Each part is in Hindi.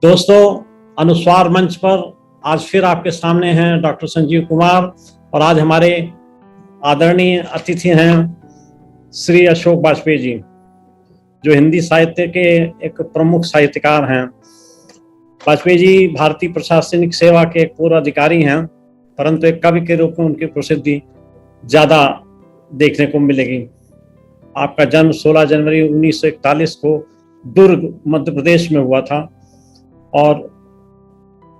दोस्तों, अनुस्वार मंच पर आज फिर आपके सामने हैं डॉक्टर संजीव कुमार और आज हमारे आदरणीय अतिथि हैं श्री अशोक वाजपेयी जी, जो हिंदी साहित्य के एक प्रमुख साहित्यकार हैं। वाजपेयी जी भारतीय प्रशासनिक सेवा के एक पूर्व अधिकारी हैं, परंतु एक कवि के रूप में उनकी प्रसिद्धि ज़्यादा देखने को मिलेगी। आपका जन्म 16 जनवरी 1941 को दुर्ग मध्य प्रदेश में हुआ था और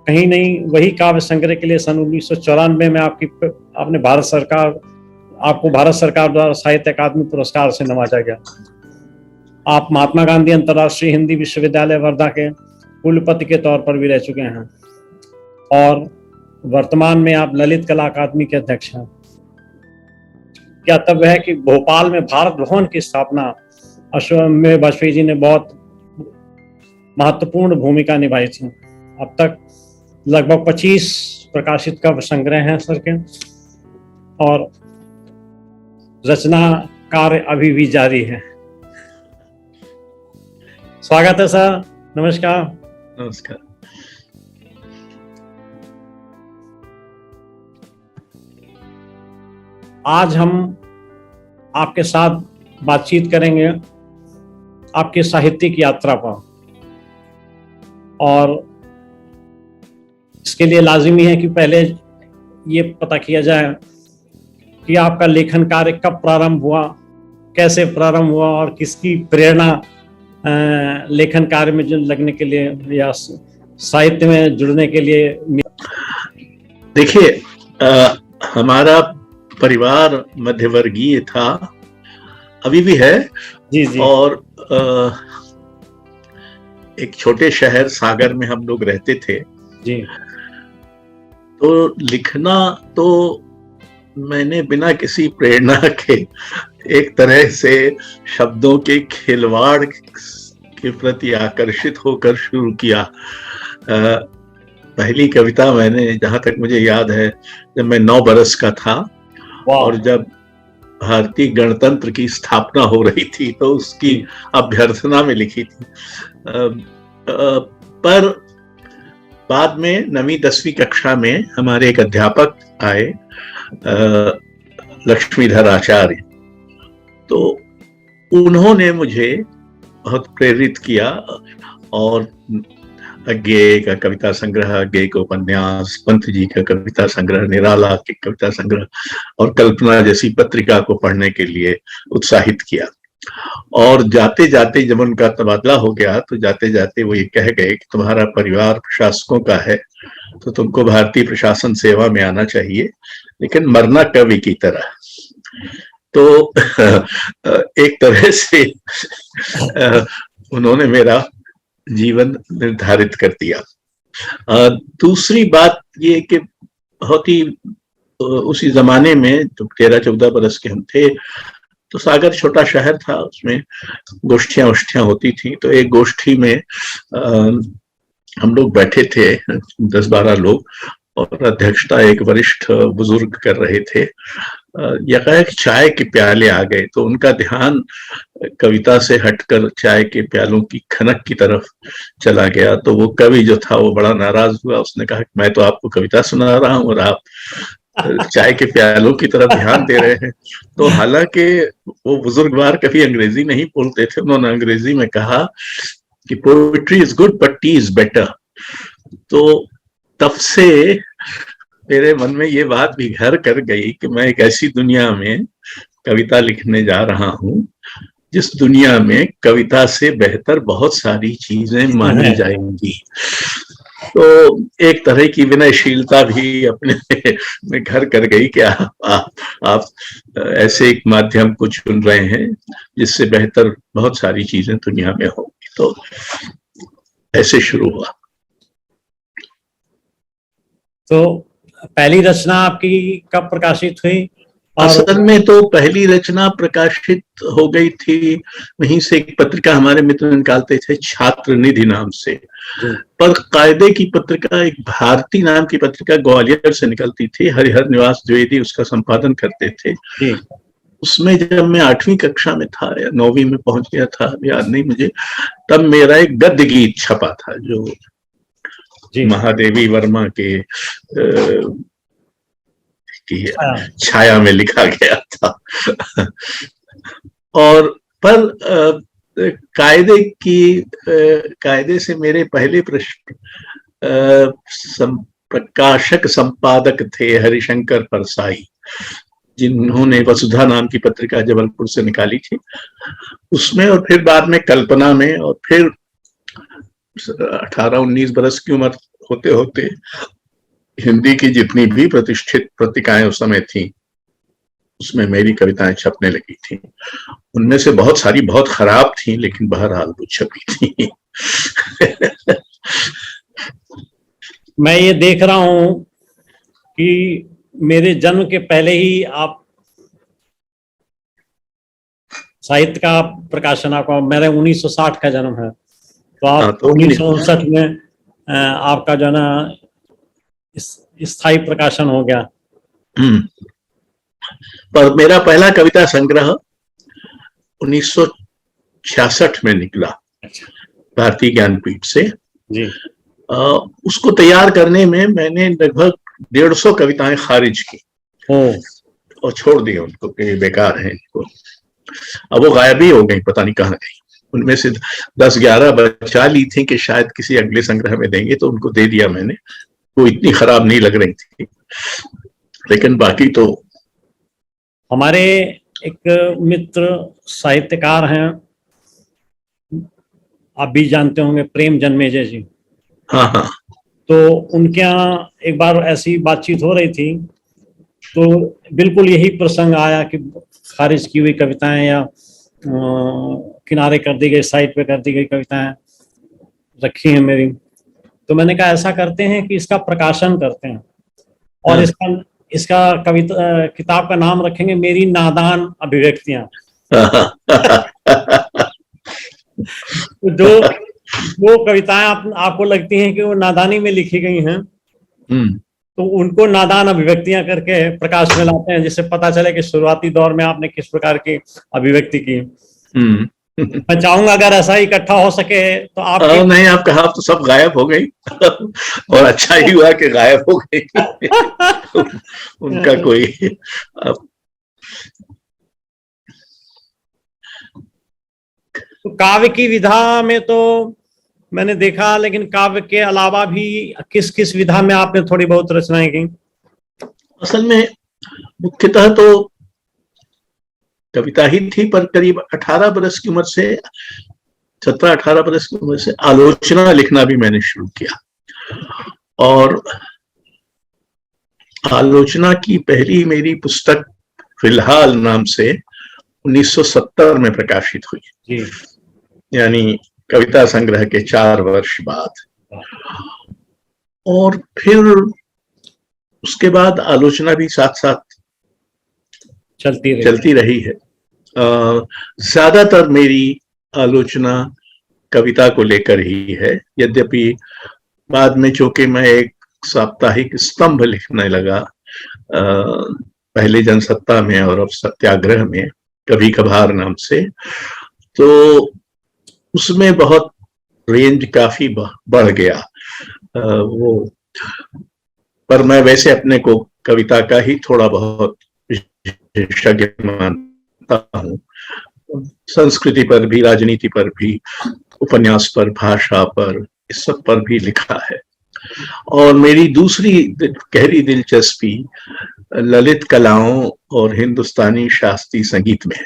कहीं नहीं वही काव्य संग्रह के लिए सन 1994 में आपको भारत सरकार द्वारा साहित्य अकादमी पुरस्कार से नवाजा गया। आप महात्मा गांधी अंतर्राष्ट्रीय हिंदी विश्वविद्यालय वर्धा के कुलपति के तौर पर भी रह चुके हैं और वर्तमान में आप ललित कला अकादमी के अध्यक्ष हैं। ज्ञातव्य है कि भोपाल में भारत भवन की स्थापना में वाजपेयी जी ने बहुत महत्वपूर्ण भूमिका निभाई थी। अब तक लगभग 25 प्रकाशित काव्य संग्रह हैं सर के और रचना कार्य अभी भी जारी है। स्वागत है सर। नमस्कार। नमस्कार। आज हम आपके साथ बातचीत करेंगे आपकी साहित्यिक यात्रा पर, और इसके लिए लाजिमी है कि पहले ये पता किया जाए कि आपका लेखन कार्य कब प्रारंभ हुआ, कैसे प्रारंभ हुआ और किसकी प्रेरणा लेखन कार्य में लगने के लिए या साहित्य में जुड़ने के लिए। देखिए, हमारा परिवार मध्यवर्गीय था, अभी भी है। जी जी। और एक छोटे शहर सागर में हम लोग रहते थे जी। तो लिखना तो मैंने बिना किसी प्रेरणा के एक तरह से शब्दों के खिलवाड़ के प्रति आकर्षित होकर शुरू किया। पहली कविता मैंने, जहां तक मुझे याद है, जब मैं 9 बरस का था और जब भारतीय गणतंत्र की स्थापना हो रही थी तो उसकी अभ्यर्थना में लिखी थी। पर बाद में 9वीं 10वीं कक्षा में हमारे एक अध्यापक आए, लक्ष्मीधर आचार्य, तो उन्होंने मुझे बहुत प्रेरित किया और अज्ञेय का कविता संग्रह, अज्ञेय का उपन्यास, पंत जी का कविता संग्रह, निराला के कविता संग्रह और कल्पना जैसी पत्रिका को पढ़ने के लिए उत्साहित किया। और जाते जाते जब उनका तबादला हो गया तो जाते जाते वो ये कह गए कि तुम्हारा परिवार प्रशासकों का है तो तुमको भारतीय प्रशासन सेवा में आना चाहिए, लेकिन मरना कवि की तरह। तो एक तरह से उन्होंने मेरा जीवन निर्धारित कर दिया। दूसरी बात ये कि बहुत ही उसी जमाने में जब 13-14 बरस के हम थे तो सागर छोटा शहर था, उसमें गोष्ठियां होती थी। तो एक गोष्ठी में हम लोग बैठे थे 10-12 लोग और अध्यक्षता एक वरिष्ठ बुजुर्ग कर रहे थे। यकायक चाय के प्याले आ गए तो उनका ध्यान कविता से हटकर चाय के प्यालों की खनक की तरफ चला गया। तो वो कवि जो था वो बड़ा नाराज हुआ। उसने कहा कि मैं तो आपको कविता सुना रहा हूँ और आप चाय के प्यालों की तरफ ध्यान दे रहे हैं। तो हालांकि वो बुजुर्गवार कभी अंग्रेजी नहीं बोलते थे, उन्होंने अंग्रेजी में कहा कि poetry is good but T is better. तो तब से मेरे मन में ये बात भी घर कर गई कि मैं एक ऐसी दुनिया में कविता लिखने जा रहा हूँ जिस दुनिया में कविता से बेहतर बहुत सारी चीजें मानी जाएंगी। तो एक तरह की विनयशीलता भी अपने में घर कर गई कि आप ऐसे एक माध्यम को चुन रहे हैं जिससे बेहतर बहुत सारी चीजें दुनिया में होंगी। तो ऐसे शुरू हुआ। तो पहली रचना आपकी कब प्रकाशित हुई? असल में तो पहली रचना प्रकाशित हो गई थी, वहीं से एक पत्रिका हमारे मित्र निकालते थे छात्र निधि नाम से। पर कायदे की पत्रिका, एक भारती नाम की पत्रिका ग्वालियर से निकलती थी, हरिहर निवास द्विवेदी उसका संपादन करते थे। उसमें जब मैं 8वीं कक्षा में था या 9वीं में पहुंच गया था, याद नहीं मुझे, तब मेरा एक गद्य गीत छपा था जो जी। महादेवी वर्मा के की हाँ, छाया में लिखा गया था। और पर कायदे से मेरे पहले प्रकाशक संपादक थे हरिशंकर परसाई, जिन्होंने वसुधा नाम की पत्रिका जबलपुर से निकाली थी, उसमें, और फिर बाद में कल्पना में, और फिर 18-19 बरस की उम्र होते होते हिंदी की जितनी भी प्रतिष्ठित पत्रिकाएं उस समय थी, उसमें मेरी कविताएं छपने लगी थी। उनमें से बहुत सारी बहुत खराब थी, लेकिन बहरहाल वो छपी थी। मैं ये देख रहा हूं कि मेरे जन्म के पहले ही आप साहित्य का प्रकाशन, आपका, मेरे 1960 का जन्म है, तो आप तो 1959 में आपका जो है ना स्थायी प्रकाशन हो गया। पर मेरा पहला कविता संग्रह 1966 में निकला भारतीय ज्ञानपीठ से। जी। उसको तैयार करने में मैंने लगभग 150 कविताएं खारिज की और छोड़ दिए उनको कि बेकार है इनको। अब वो गायब ही हो गई, पता नहीं कहाँ गई। उनमें से 10-11 बचा ली थी कि शायद किसी अगले संग्रह में देंगे, तो उनको दे दिया मैंने। वो इतनी खराब नहीं लग रही थी, लेकिन बाकी तो। हमारे एक मित्र साहित्यकार हैं, आप भी जानते होंगे, प्रेम जन्मेजय जी। हाँ हाँ। तो उनके यहाँ एक बार ऐसी बातचीत हो रही थी, तो बिल्कुल यही प्रसंग आया कि खारिज की हुई कविताएं या किनारे कर दी गई, साइड पे कर दी गई कविताएं रखी हैं मेरी। तो मैंने कहा ऐसा करते हैं कि इसका प्रकाशन करते हैं, और इसका कविता किताब का नाम रखेंगे मेरी नादान अभिव्यक्तियां। तो जो कविताएं आपको लगती हैं कि वो नादानी में लिखी गई हैं, तो उनको नादान अभिव्यक्तियां करके प्रकाश में लाते हैं, जिससे पता चले कि शुरुआती दौर में आपने किस प्रकार की अभिव्यक्ति की। मैं चाहूंगा अगर ऐसा इकट्ठा हो सके तो आप। नहीं, आप कहा तो सब गायब हो गई। और अच्छा ही हुआ कि गायब हो गई। उनका कोई तो काव्य की विधा में तो मैंने देखा, लेकिन काव्य के अलावा भी किस किस विधा में आपने थोड़ी बहुत रचनाएं की? असल में मुख्यतः तो कविता ही थी, पर करीब 18 बरस की उम्र से, 17-18 बरस की उम्र से आलोचना लिखना भी मैंने शुरू किया। और आलोचना की पहली मेरी पुस्तक फिलहाल नाम से 1970 में प्रकाशित हुई, यानी कविता संग्रह के 4 वर्ष बाद। और फिर उसके बाद आलोचना भी साथ साथ चलती रही है। ज्यादातर मेरी आलोचना कविता को लेकर ही है, यद्यपि बाद में चूंकि मैं एक साप्ताहिक स्तंभ लिखने लगा, पहले जनसत्ता में और अब सत्याग्रह में, कभी कभार नाम से, तो उसमें बहुत रेंज काफी बढ़ गया। वो पर मैं वैसे अपने को कविता का ही थोड़ा बहुत विशेषज्ञ मानता हूँ। संस्कृति पर भी, राजनीति पर भी, उपन्यास पर, भाषा पर, इस सब पर भी लिखा है। और मेरी दूसरी गहरी दिलचस्पी ललित कलाओं और हिंदुस्तानी शास्त्रीय संगीत में है,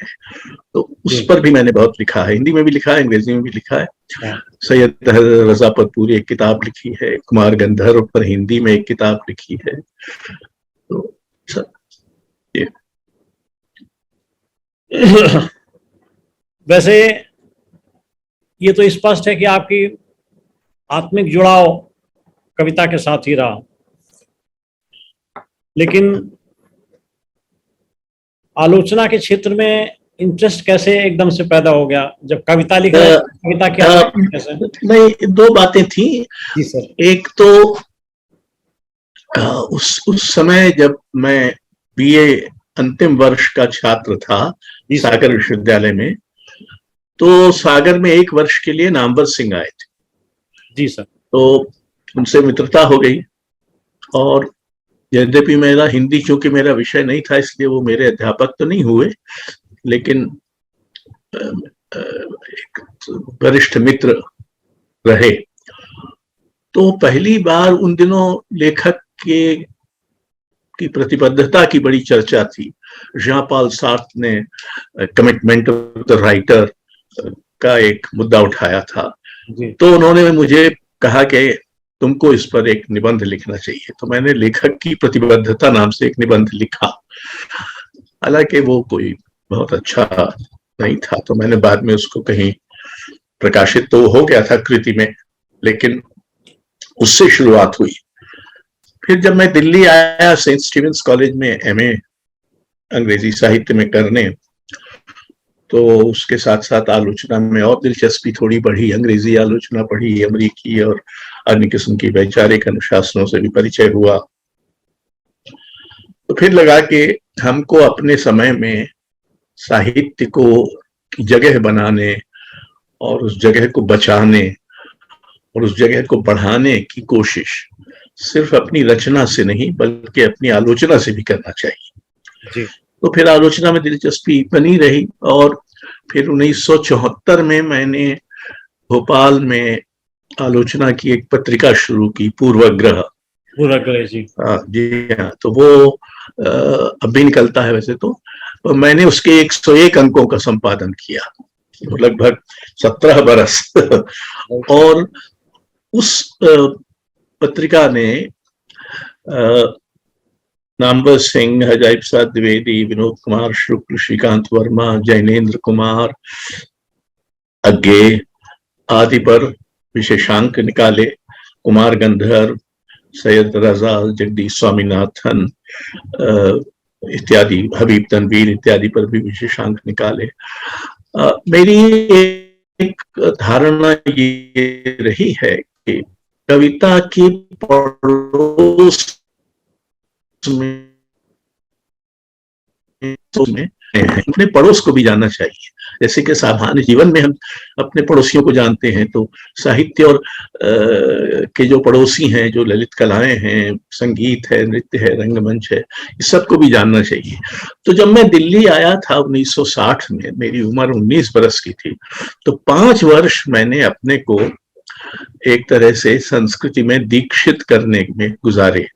तो उस पर भी मैंने बहुत लिखा है। हिंदी में भी लिखा है, अंग्रेजी में भी लिखा है। सैयद रजा पर पूरी एक किताब लिखी है, कुमार गंधर्व पर हिंदी में एक किताब लिखी है। तो ये वैसे ये तो स्पष्ट है कि आपकी आत्मिक जुड़ाव कविता के साथ ही रहा, लेकिन आलोचना के क्षेत्र में इंटरेस्ट कैसे एकदम से पैदा हो गया जब कविता लिख रहे? कविता क्या कैसे? नहीं, 2 बातें थी। जी सर। एक तो उस समय जब मैं बीए अंतिम वर्ष का छात्र था सागर विश्वविद्यालय में, तो सागर में 1 वर्ष के लिए नामवर सिंह आए थे। जी सर। तो उनसे मित्रता हो गई। और यद्यपि मेरा हिंदी चूंकि मेरा विषय नहीं था, इसलिए वो मेरे अध्यापक तो नहीं हुए, लेकिन एक वरिष्ठ मित्र रहे। तो पहली बार उन दिनों लेखक के की प्रतिबद्धता की बड़ी चर्चा थी। जॉन पॉल सार्त्र ने कमिटमेंट ऑफ द राइटर का एक मुद्दा उठाया था। तो उन्होंने मुझे कहा कि तुमको इस पर एक निबंध लिखना चाहिए। तो मैंने लेखक की प्रतिबद्धता नाम से एक निबंध लिखा। हालांकि वो कोई बहुत अच्छा नहीं था, तो मैंने बाद में उसको कहीं प्रकाशित तो हो गया था कृति में, लेकिन उससे शुरुआत हुई। फिर जब मैं दिल्ली आया सेंट स्टीवेंस कॉलेज में एमए अंग्रेजी साहित्य में करने, तो उसके साथ साथ आलोचना में और दिलचस्पी थोड़ी बढ़ी। अंग्रेजी आलोचना पढ़ी, अमेरिकी और अन्य किस्म की वैचारिक अनुशासनों से भी परिचय हुआ। तो फिर लगा कि हमको अपने समय में साहित्य को जगह बनाने और उस जगह को बचाने और उस जगह को बढ़ाने की कोशिश सिर्फ अपनी रचना से नहीं बल्कि अपनी आलोचना से भी करना चाहिए। जी। तो फिर आलोचना में दिलचस्पी बनी रही। और फिर 1974 में मैंने भोपाल में आलोचना की एक पत्रिका शुरू की, पूर्वाग्रह। जी। जी हाँ, तो वो अब भी निकलता है वैसे तो मैंने उसके 101 अंकों का संपादन किया, लगभग 17 बरस। और उस पत्रिका ने नामवर सिंह, अजायब प्रसाद द्विवेदी, विनोद कुमार शुक्ल, श्रीकांत वर्मा, जैनेन्द्र कुमार अज्ञे आदि पर विशेषांक निकाले। कुमार गंधर्व, सैयद रजा, जगदीश स्वामीनाथन इत्यादि, हबीब तनवीर इत्यादि पर भी विशेषांक निकाले। मेरी एक धारणा ये रही है कि कविता की पड़ोस में अपने पड़ोस को भी जानना चाहिए। जैसे कि सामान्य जीवन में हम अपने पड़ोसियों को जानते हैं, तो साहित्य और के जो पड़ोसी हैं, जो ललित कलाएं हैं, संगीत है, नृत्य है, रंगमंच है, इस सब को भी जानना चाहिए। तो जब मैं दिल्ली आया था 1960 में, मेरी उम्र 19 बरस की थी, तो 5 वर्ष मैंने अपने को एक तरह से संस्कृति में दीक्षित करने में गुजारे।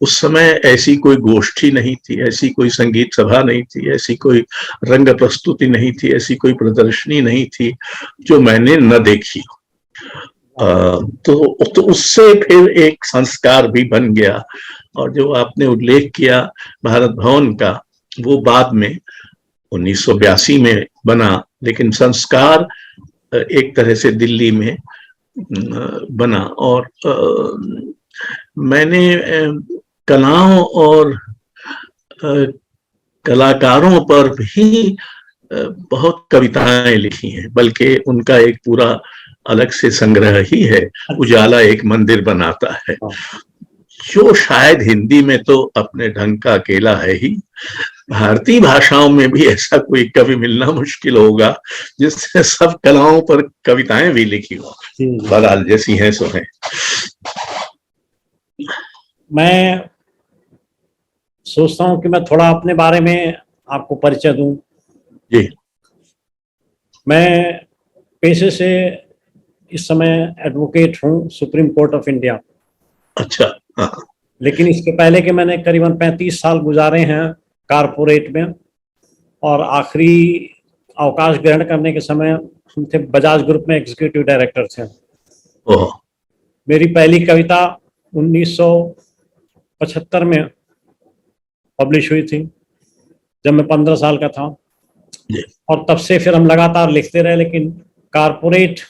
उस समय ऐसी कोई गोष्ठी नहीं थी, ऐसी कोई संगीत सभा नहीं थी, ऐसी कोई रंग प्रस्तुति नहीं थी, ऐसी कोई प्रदर्शनी नहीं थी जो मैंने न देखी। तो उससे फिर एक संस्कार भी बन गया। और जो आपने उल्लेख किया भारत भवन का, वो बाद में 1982 में बना, लेकिन संस्कार एक तरह से दिल्ली में बना। और मैंने कलाओं और कलाकारों पर भी बहुत कविताएं लिखी हैं, बल्कि उनका एक पूरा अलग से संग्रह ही है, उजाला एक मंदिर बनाता है, जो शायद हिंदी में तो अपने ढंग का अकेला है ही। भारतीय भाषाओं में भी ऐसा कोई कवि मिलना मुश्किल होगा जिसने सब कलाओं पर कविताएं भी लिखी हो। बहरहाल जैसी हैं सो हैं। मैं सोचता हूं कि मैं थोड़ा अपने बारे में आपको परिचय दूं। जी। मैं पेशे से इस समय एडवोकेट हूं, सुप्रीम कोर्ट ऑफ इंडिया। अच्छा। हाँ। लेकिन इसके पहले के मैंने करीबन 35 साल गुजारे हैं कारपोरेट में, और आखिरी अवकाश ग्रहण करने के समय हम थे बजाज ग्रुप में एग्जीक्यूटिव डायरेक्टर थे। मेरी पहली कविता 1975 में पब्लिश हुई थी, जब मैं 15 साल का था। और तब से फिर हम लगातार लिखते रहे, लेकिन कारपोरेट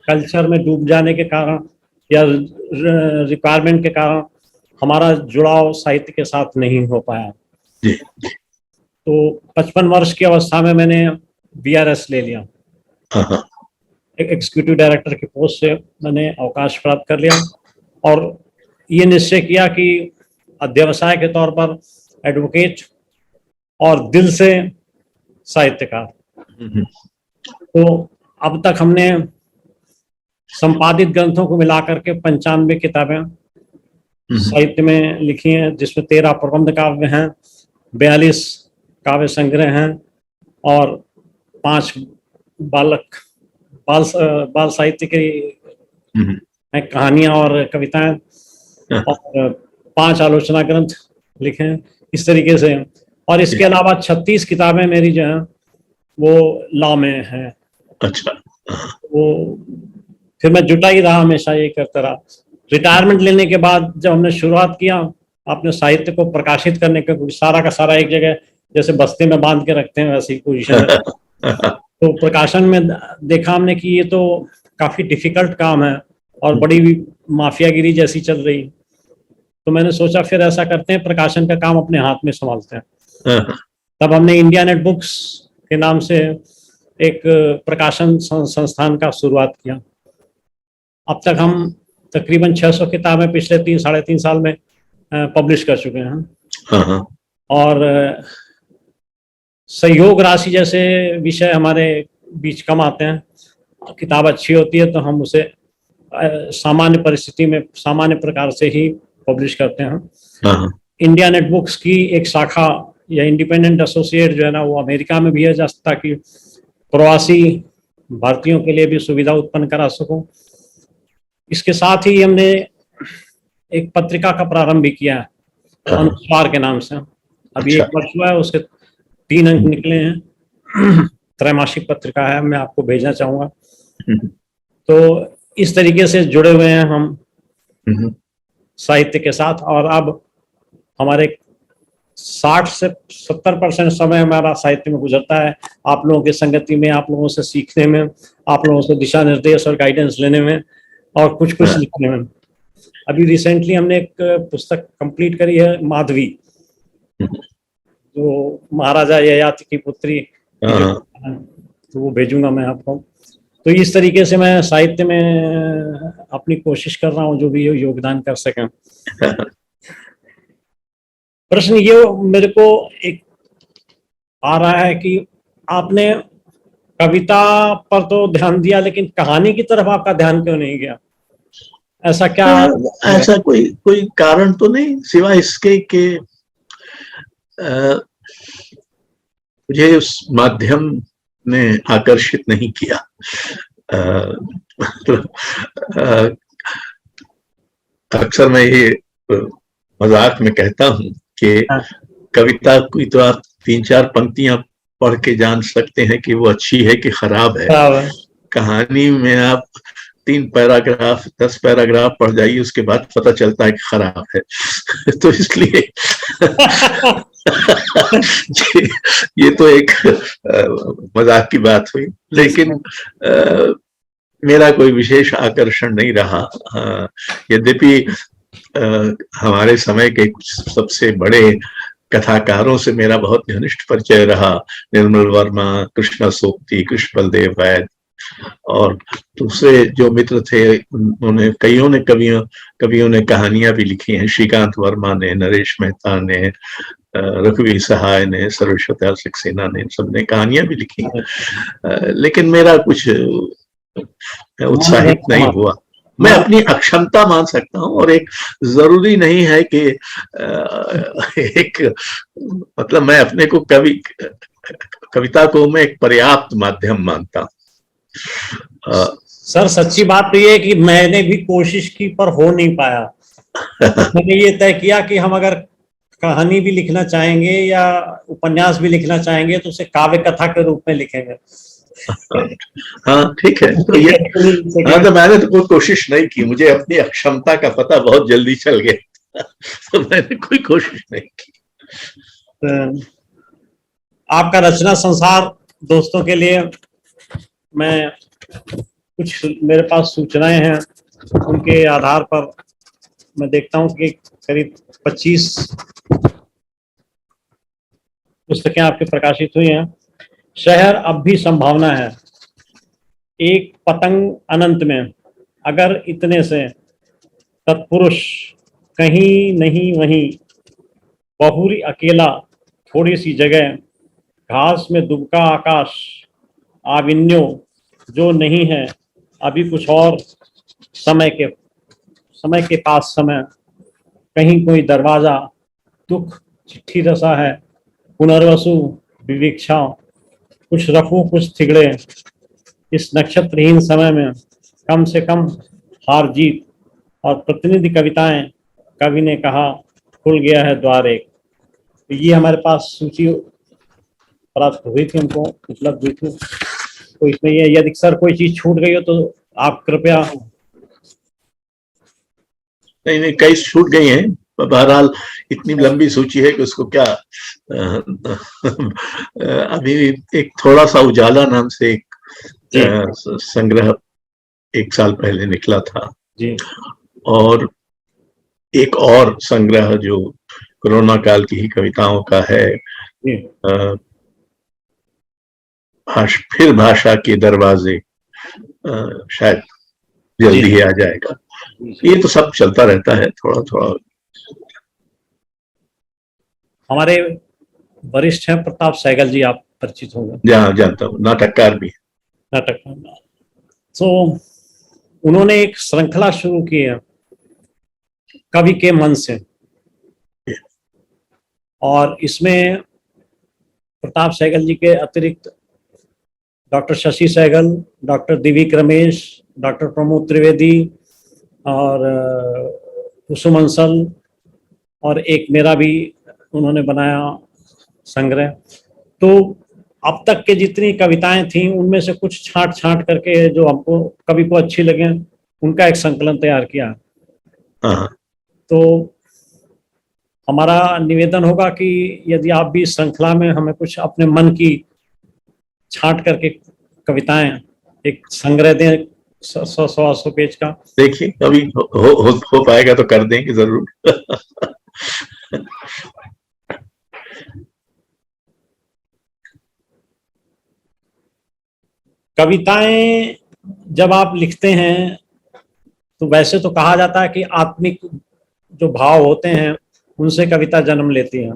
कल्चर में डूब जाने के कारण या रिक्वायरमेंट के कारण हमारा जुड़ाव साहित्य के साथ नहीं हो पाया। तो 55 वर्ष की अवस्था में मैंने बीआरएस ले लिया। एग्जीक्यूटिव डायरेक्टर की पोस्ट से मैंने अवकाश प्राप्त कर लिया और ये निश्चय किया कि अध्यवसाय के तौर पर एडवोकेट और दिल से साहित्यकार। तो अब तक हमने संपादित ग्रंथों को मिलाकर के 95 किताबें साहित्य में लिखी हैं, जिसमें 13 प्रबंध काव्य हैं, 42 काव्य संग्रह हैं और 5 बालक बाल बाल साहित्य की कहानियां और कविताएं और 5 आलोचना ग्रंथ लिखे हैं इस तरीके से। और इसके अलावा 36 किताबें मेरी जो है वो लॉ में है। अच्छा। वो फिर मैं जुटा ही रहा, हमेशा ये करता रहा। रिटायरमेंट लेने के बाद जब हमने शुरुआत किया अपने साहित्य को प्रकाशित करने का, सारा का सारा एक जगह जैसे बस्ते में बांध के रखते हैं वैसी पोजीशन है। तो प्रकाशन में देखा हमने कि ये तो काफी डिफिकल्ट काम है और बड़ी माफियागिरी जैसी चल रही। तो मैंने सोचा फिर ऐसा करते हैं, प्रकाशन का काम अपने हाथ में संभालते हैं। तब हमने इंडिया नेट बुक्स के नाम से एक प्रकाशन संस्थान का शुरुआत किया। अब तक हम तकरीबन 600 किताबें पिछले 3-3.5 साल में पब्लिश कर चुके हैं। और सहयोग राशि जैसे विषय हमारे बीच कम आते हैं। किताब अच्छी होती है तो हम उसे सामान्य परिस्थिति में सामान्य प्रकार से ही पब्लिश करते हैं। इंडिया नेट बुक्स की एक शाखा या इंडिपेंडेंट एसोसिएट जो है ना, वो अमेरिका में भी है, ताकि प्रवासी भारतीयों के लिए भी सुविधा उत्पन्न करा सकूं। इसके साथ ही हमने एक पत्रिका का प्रारंभ भी किया है, अनुस्वार के नाम से। अभी 1 वर्ष हुआ है, उसके 3 अंक निकले हैं। त्रैमासिक पत्रिका है, मैं आपको भेजना चाहूंगा। तो इस तरीके से जुड़े हुए हैं हम साहित्य के साथ। और अब हमारे 60 से 70% समय हमारा साहित्य में गुजरता है, आप लोगों की संगति में, आप लोगों से सीखने में, आप लोगों से दिशा निर्देश और गाइडेंस लेने में और कुछ लिखने में। अभी रिसेंटली हमने एक पुस्तक कंप्लीट करी है, माधवी, जो महाराजा ययाति की पुत्री, तो वो भेजूंगा मैं आपको। तो इस तरीके से मैं साहित्य में अपनी कोशिश कर रहा हूँ जो भी योगदान कर सकें। प्रश्न ये मेरे को एक आ रहा है कि आपने कविता पर तो ध्यान दिया, लेकिन कहानी की तरफ आपका ध्यान क्यों नहीं गया? ऐसा क्या? ऐसा कोई कारण तो नहीं, सिवाय इसके कि मुझे उस माध्यम ने आकर्षित नहीं किया। अक्सर मैं ये मजाक में कहता हूँ कि कविता की तो आप 3-4 पंक्तियां पढ़ के जान सकते हैं कि वो अच्छी है कि खराब है। कहानी में आप 3 पैराग्राफ 10 पैराग्राफ पढ़ जाइए, उसके बाद पता चलता है कि खराब है। तो इसलिए ये तो एक मजाक की बात हुई, लेकिन मेरा कोई विशेष आकर्षण नहीं रहा। यद्यपि हमारे समय के कुछ सबसे बड़े कथाकारों से मेरा बहुत घनिष्ठ परिचय रहा। निर्मल वर्मा, कृष्णा सोपती, कृष्ण बलदेव वैद और दूसरे जो मित्र थे, उन्होंने कवियों ने कहानियां भी लिखी हैं। श्रीकांत वर्मा ने, नरेश मेहता ने, रघुवीर सहाय ने, सर्वश्वता सक्सेना ने, सबने कहानियां भी लिखी हैं। लेकिन मेरा कुछ उत्साहित नहीं हुआ। मैं अपनी अक्षमता मान सकता हूँ, और एक जरूरी नहीं है कि एक मतलब मैं अपने को कविता को मैं एक पर्याप्त माध्यम मानता हूँ। सर सच्ची बात तो ये है कि मैंने भी कोशिश की पर हो नहीं पाया। मैंने ये तय किया कि हम अगर कहानी भी लिखना चाहेंगे या उपन्यास भी लिखना चाहेंगे तो उसे काव्य कथा के रूप में लिखेंगे। हाँ ठीक है। तो ये तो मैंने तो कोई कोशिश नहीं की, मुझे अपनी अक्षमता का पता बहुत जल्दी चल गया। तो मैंने कोई कोशिश नहीं की। आपका रचना संसार दोस्तों के लिए मैं कुछ मेरे पास सूचनाएं हैं, उनके आधार पर मैं देखता हूं कि करीब 25 पुस्तकें आपके प्रकाशित हुई हैं। शहर अब भी संभावना है, एक पतंग अनंत में, अगर इतने से तत्पुरुष कहीं नहीं वहीं, बहुरी अकेला थोड़ी सी जगह, घास में दुबका आकाश, आविन्यो जो नहीं है अभी कुछ और समय के पास समय, कहीं कोई दरवाजा, दुख चिट्ठी रसा है, पुनर्वसु विवीक्षा, कुछ रफू कुछ थिगड़े, इस नक्षत्रहीन समय में कम से कम हार जीत और प्रतिनिधि कविताएं, कवि ने कहा खुल गया है द्वार एक। तो ये हमारे पास सूची प्राप्त हुई थी, हमको उपलब्ध हुई थी। तो इसमें ये यदि सर कोई चीज छूट गई हो तो आप कृपया। नहीं, कई छूट गई हैं। बहरहाल इतनी लंबी सूची है कि उसको क्या अभी एक थोड़ा सा उजाला नाम से एक संग्रह 1 साल पहले निकला था जी। और एक और संग्रह जो कोरोना काल की ही कविताओं का है, फिर भाषा के दरवाजे, शायद जल्दी ही आ जाएगा। ये तो सब चलता रहता है थोड़ा थोड़ा। हमारे वरिष्ठ हैं प्रताप सहगल जी, आप परिचित होंगे। जहाँ जानता हूँ, नाटककार भी नाटककार। तो उन्होंने एक श्रृंखला शुरू की है कवि के मन से, और इसमें प्रताप सहगल जी के अतिरिक्त doctor Shashi Sehgal, doctor Divyak Ramesh, doctor Pramod Trivedi और कुसुम अंसल, और एक मेरा भी उन्होंने बनाया संग्रह। तो अब तक के जितनी कविताएं थी उनमें से कुछ छांट छांट करके जो हमको कवि को अच्छी लगे उनका एक संकलन तैयार किया। तो हमारा निवेदन होगा कि यदि आप भी इस श्रृंखला में हमें कुछ अपने मन की छांट करके कविताएं एक संग्रह दें 100 पेज का। देखिए कभी हो पाएगा तो कर देंगे जरूर। कविताएं जब आप लिखते हैं तो वैसे तो कहा जाता है कि आत्मिक जो भाव होते हैं उनसे कविता जन्म लेती है,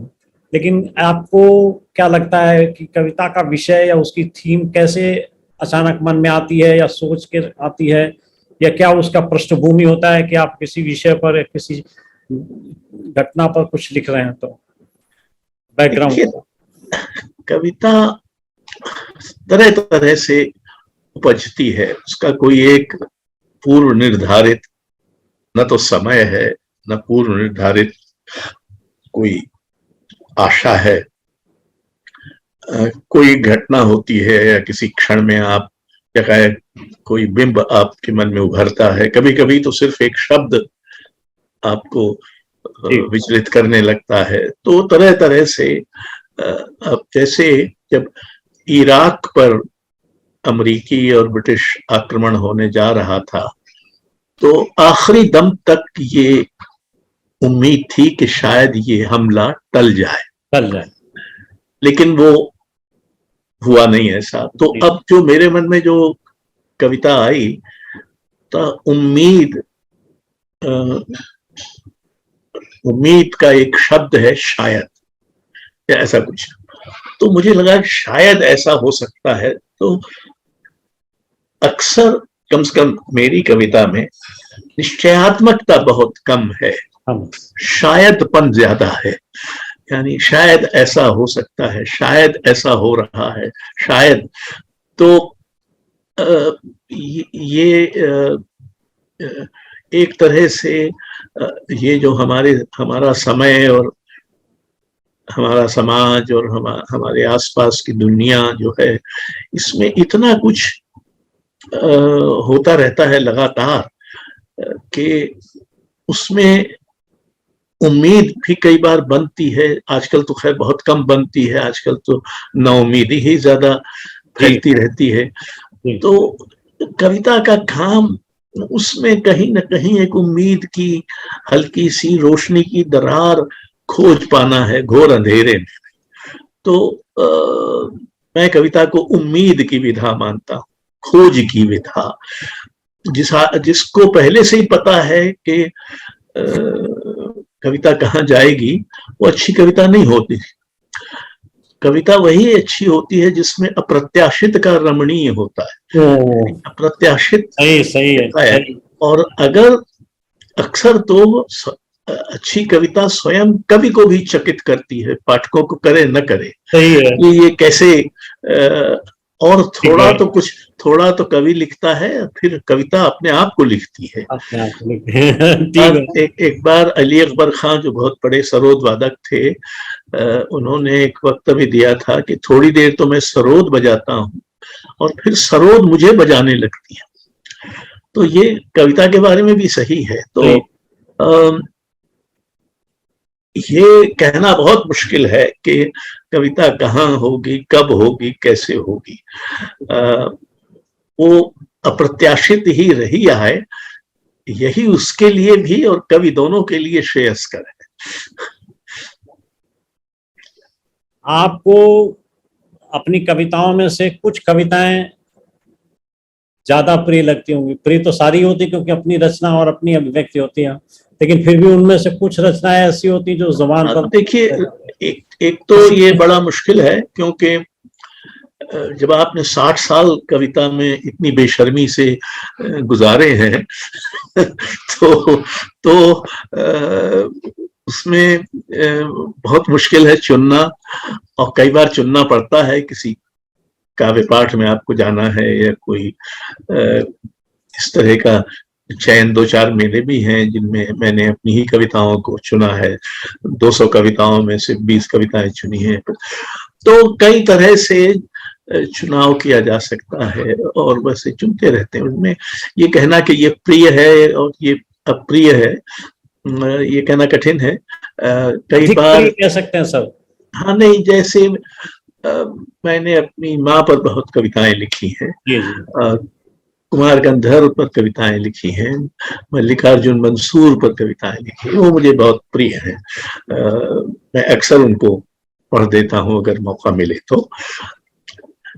लेकिन आपको क्या लगता है कि कविता का विषय या उसकी थीम कैसे अचानक मन में आती है या सोच के आती है, या क्या उसका पृष्ठभूमि होता है कि आप किसी विषय पर, किसी घटना पर कुछ लिख रहे हैं तो बैकग्राउंड? कविता तरह तरह से उपजती है, उसका कोई एक पूर्व निर्धारित न तो समय है न पूर्व निर्धारित कोई आशा है। कोई घटना होती है या किसी क्षण में आप क्या कहे कोई बिंब आपके मन में उभरता है, कभी कभी तो सिर्फ एक शब्द आपको विचलित करने लगता है। तो तरह तरह से अब जैसे जब इराक पर अमेरिकी और ब्रिटिश आक्रमण होने जा रहा था तो आखिरी दम तक ये उम्मीद थी कि शायद ये हमला टल जाए, लेकिन वो हुआ नहीं ऐसा। तो अब जो मेरे मन में जो कविता आई तो उम्मीद का एक शब्द है शायद, या ऐसा कुछ। तो मुझे लगा शायद ऐसा हो सकता है। तो अक्सर कम से कम मेरी कविता में निश्चयात्मकता बहुत कम है, शायदपन ज्यादा है। यानी शायद ऐसा हो सकता है, शायद ऐसा हो रहा है, शायद। तो ये एक तरह से ये जो हमारा समय और हमारा समाज और हमारे आसपास की दुनिया जो है, इसमें इतना कुछ होता रहता है लगातार कि उसमें उम्मीद भी कई बार बनती है। आजकल तो खैर बहुत कम बनती है, आजकल तो नाउम्मीदी ही ज्यादा फैलती रहती है। तो कविता का काम उसमें कहीं ना कहीं एक उम्मीद की हल्की सी रोशनी की दरार खोज पाना है घोर अंधेरे में। तो मैं कविता को उम्मीद की विधा मानता हूँ, खोज की विधा। जिसको पहले से ही पता है कि कविता कहाँ जाएगी, वो अच्छी कविता नहीं होती। कविता वही अच्छी होती है जिसमें अप्रत्याशित का रमणीय होता है। अप्रत्याशित सही है। और अगर अक्सर तो अच्छी कविता स्वयं कवि को भी चकित करती है, पाठकों को करे न करे। सही है। ये कैसे और ठीक है। थोड़ा तो कवि लिखता है, फिर कविता अपने आप को लिखती है। अपने आप को लिखते हैं। ठीक है। एक बार अली अकबर खान जो बहुत बड़े सरोद वादक थे, उन्होंने एक वक्तव्य दिया था कि थोड़ी देर तो मैं सरोद बजाता हूँ और फिर सरोद मुझे बजाने लगती है। तो ये कविता के बारे में भी सही है। तो ये कहना बहुत मुश्किल है कि कविता कहाँ होगी, कब होगी, कैसे होगी। वो अप्रत्याशित ही रही है, यही उसके लिए भी और कवि दोनों के लिए श्रेयस्कर है। आपको अपनी कविताओं में से कुछ कविताएं ज्यादा प्रिय लगती होंगी। प्रिय तो सारी होती क्योंकि अपनी रचना और अपनी अभिव्यक्ति होती है, लेकिन फिर भी उनमें से कुछ रचनाएं ऐसी होती जो जुबान पर। देखिए, एक तो ये बड़ा मुश्किल है, क्योंकि जब आपने 60 साल कविता में इतनी बेशर्मी से गुजारे हैं तो उसमें बहुत मुश्किल है चुनना, और कई बार चुनना पड़ता है। किसी काव्य पाठ में आपको जाना है या कोई इस तरह का चयन, 2-4 मेले भी हैं जिनमें मैंने अपनी ही कविताओं को चुना है। 200 कविताओं में से 20 कविताएं चुनी हैं। तो कई तरह से चुनाव किया जा सकता है और वैसे चुनते रहते हैं। उनमें ये कहना कि ये प्रिय है और ये अप्रिय है, ये कहना कठिन है। कई बार कह सकते हैं सब। हाँ, नहीं, जैसे मैंने अपनी माँ पर बहुत कविताएं लिखी हैं, कुमार गंधर्व पर कविताएं लिखी हैं, मल्लिकार्जुन मंसूर पर कविताएं लिखी, वो मुझे बहुत प्रिय है। मैं अक्सर उनको पढ़ देता हूँ अगर मौका मिले तो।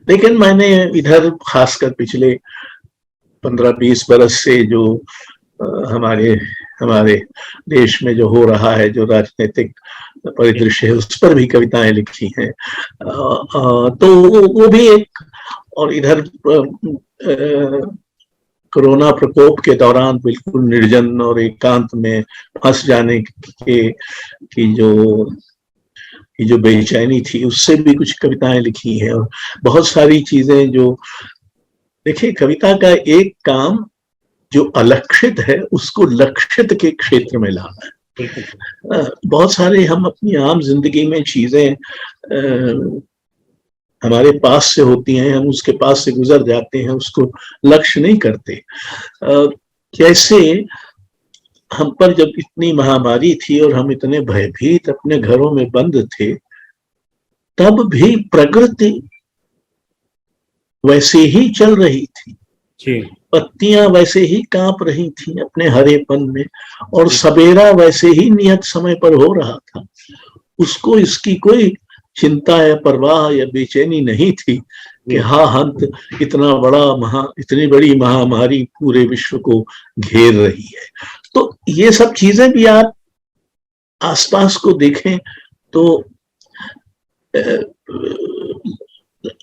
लेकिन मैंने इधर खासकर पिछले 15-20 बरस से जो हमारे देश में जो हो रहा है, जो राजनीतिक परिदृश्य है, उस पर भी कविताएं लिखी हैं। तो वो भी एक, और इधर कोरोना प्रकोप के दौरान बिल्कुल निर्जन और एकांत में फंस जाने की जो बेचैनी थी, उससे भी कुछ कविताएं लिखी हैं। और बहुत सारी चीजें जो, देखिए, कविता का एक काम जो अलक्षित है उसको लक्षित के क्षेत्र में लाना है। बहुत सारे हम अपनी आम जिंदगी में चीजें हमारे पास से होती हैं, हम उसके पास से गुजर जाते हैं, उसको लक्ष्य नहीं करते। जैसे हम पर जब इतनी महामारी थी और हम इतने भयभीत अपने घरों में बंद थे, तब भी प्रकृति वैसे ही चल रही थी, पत्तियां वैसे ही कांप रही थी अपने हरेपन में, और सवेरा वैसे ही नियत समय पर हो रहा था। उसको इसकी कोई चिंता या परवाह या बेचैनी नहीं थी कि हाँ, हंत इतनी बड़ी महामारी पूरे विश्व को घेर रही है। तो ये सब चीजें भी आप आसपास को देखें तो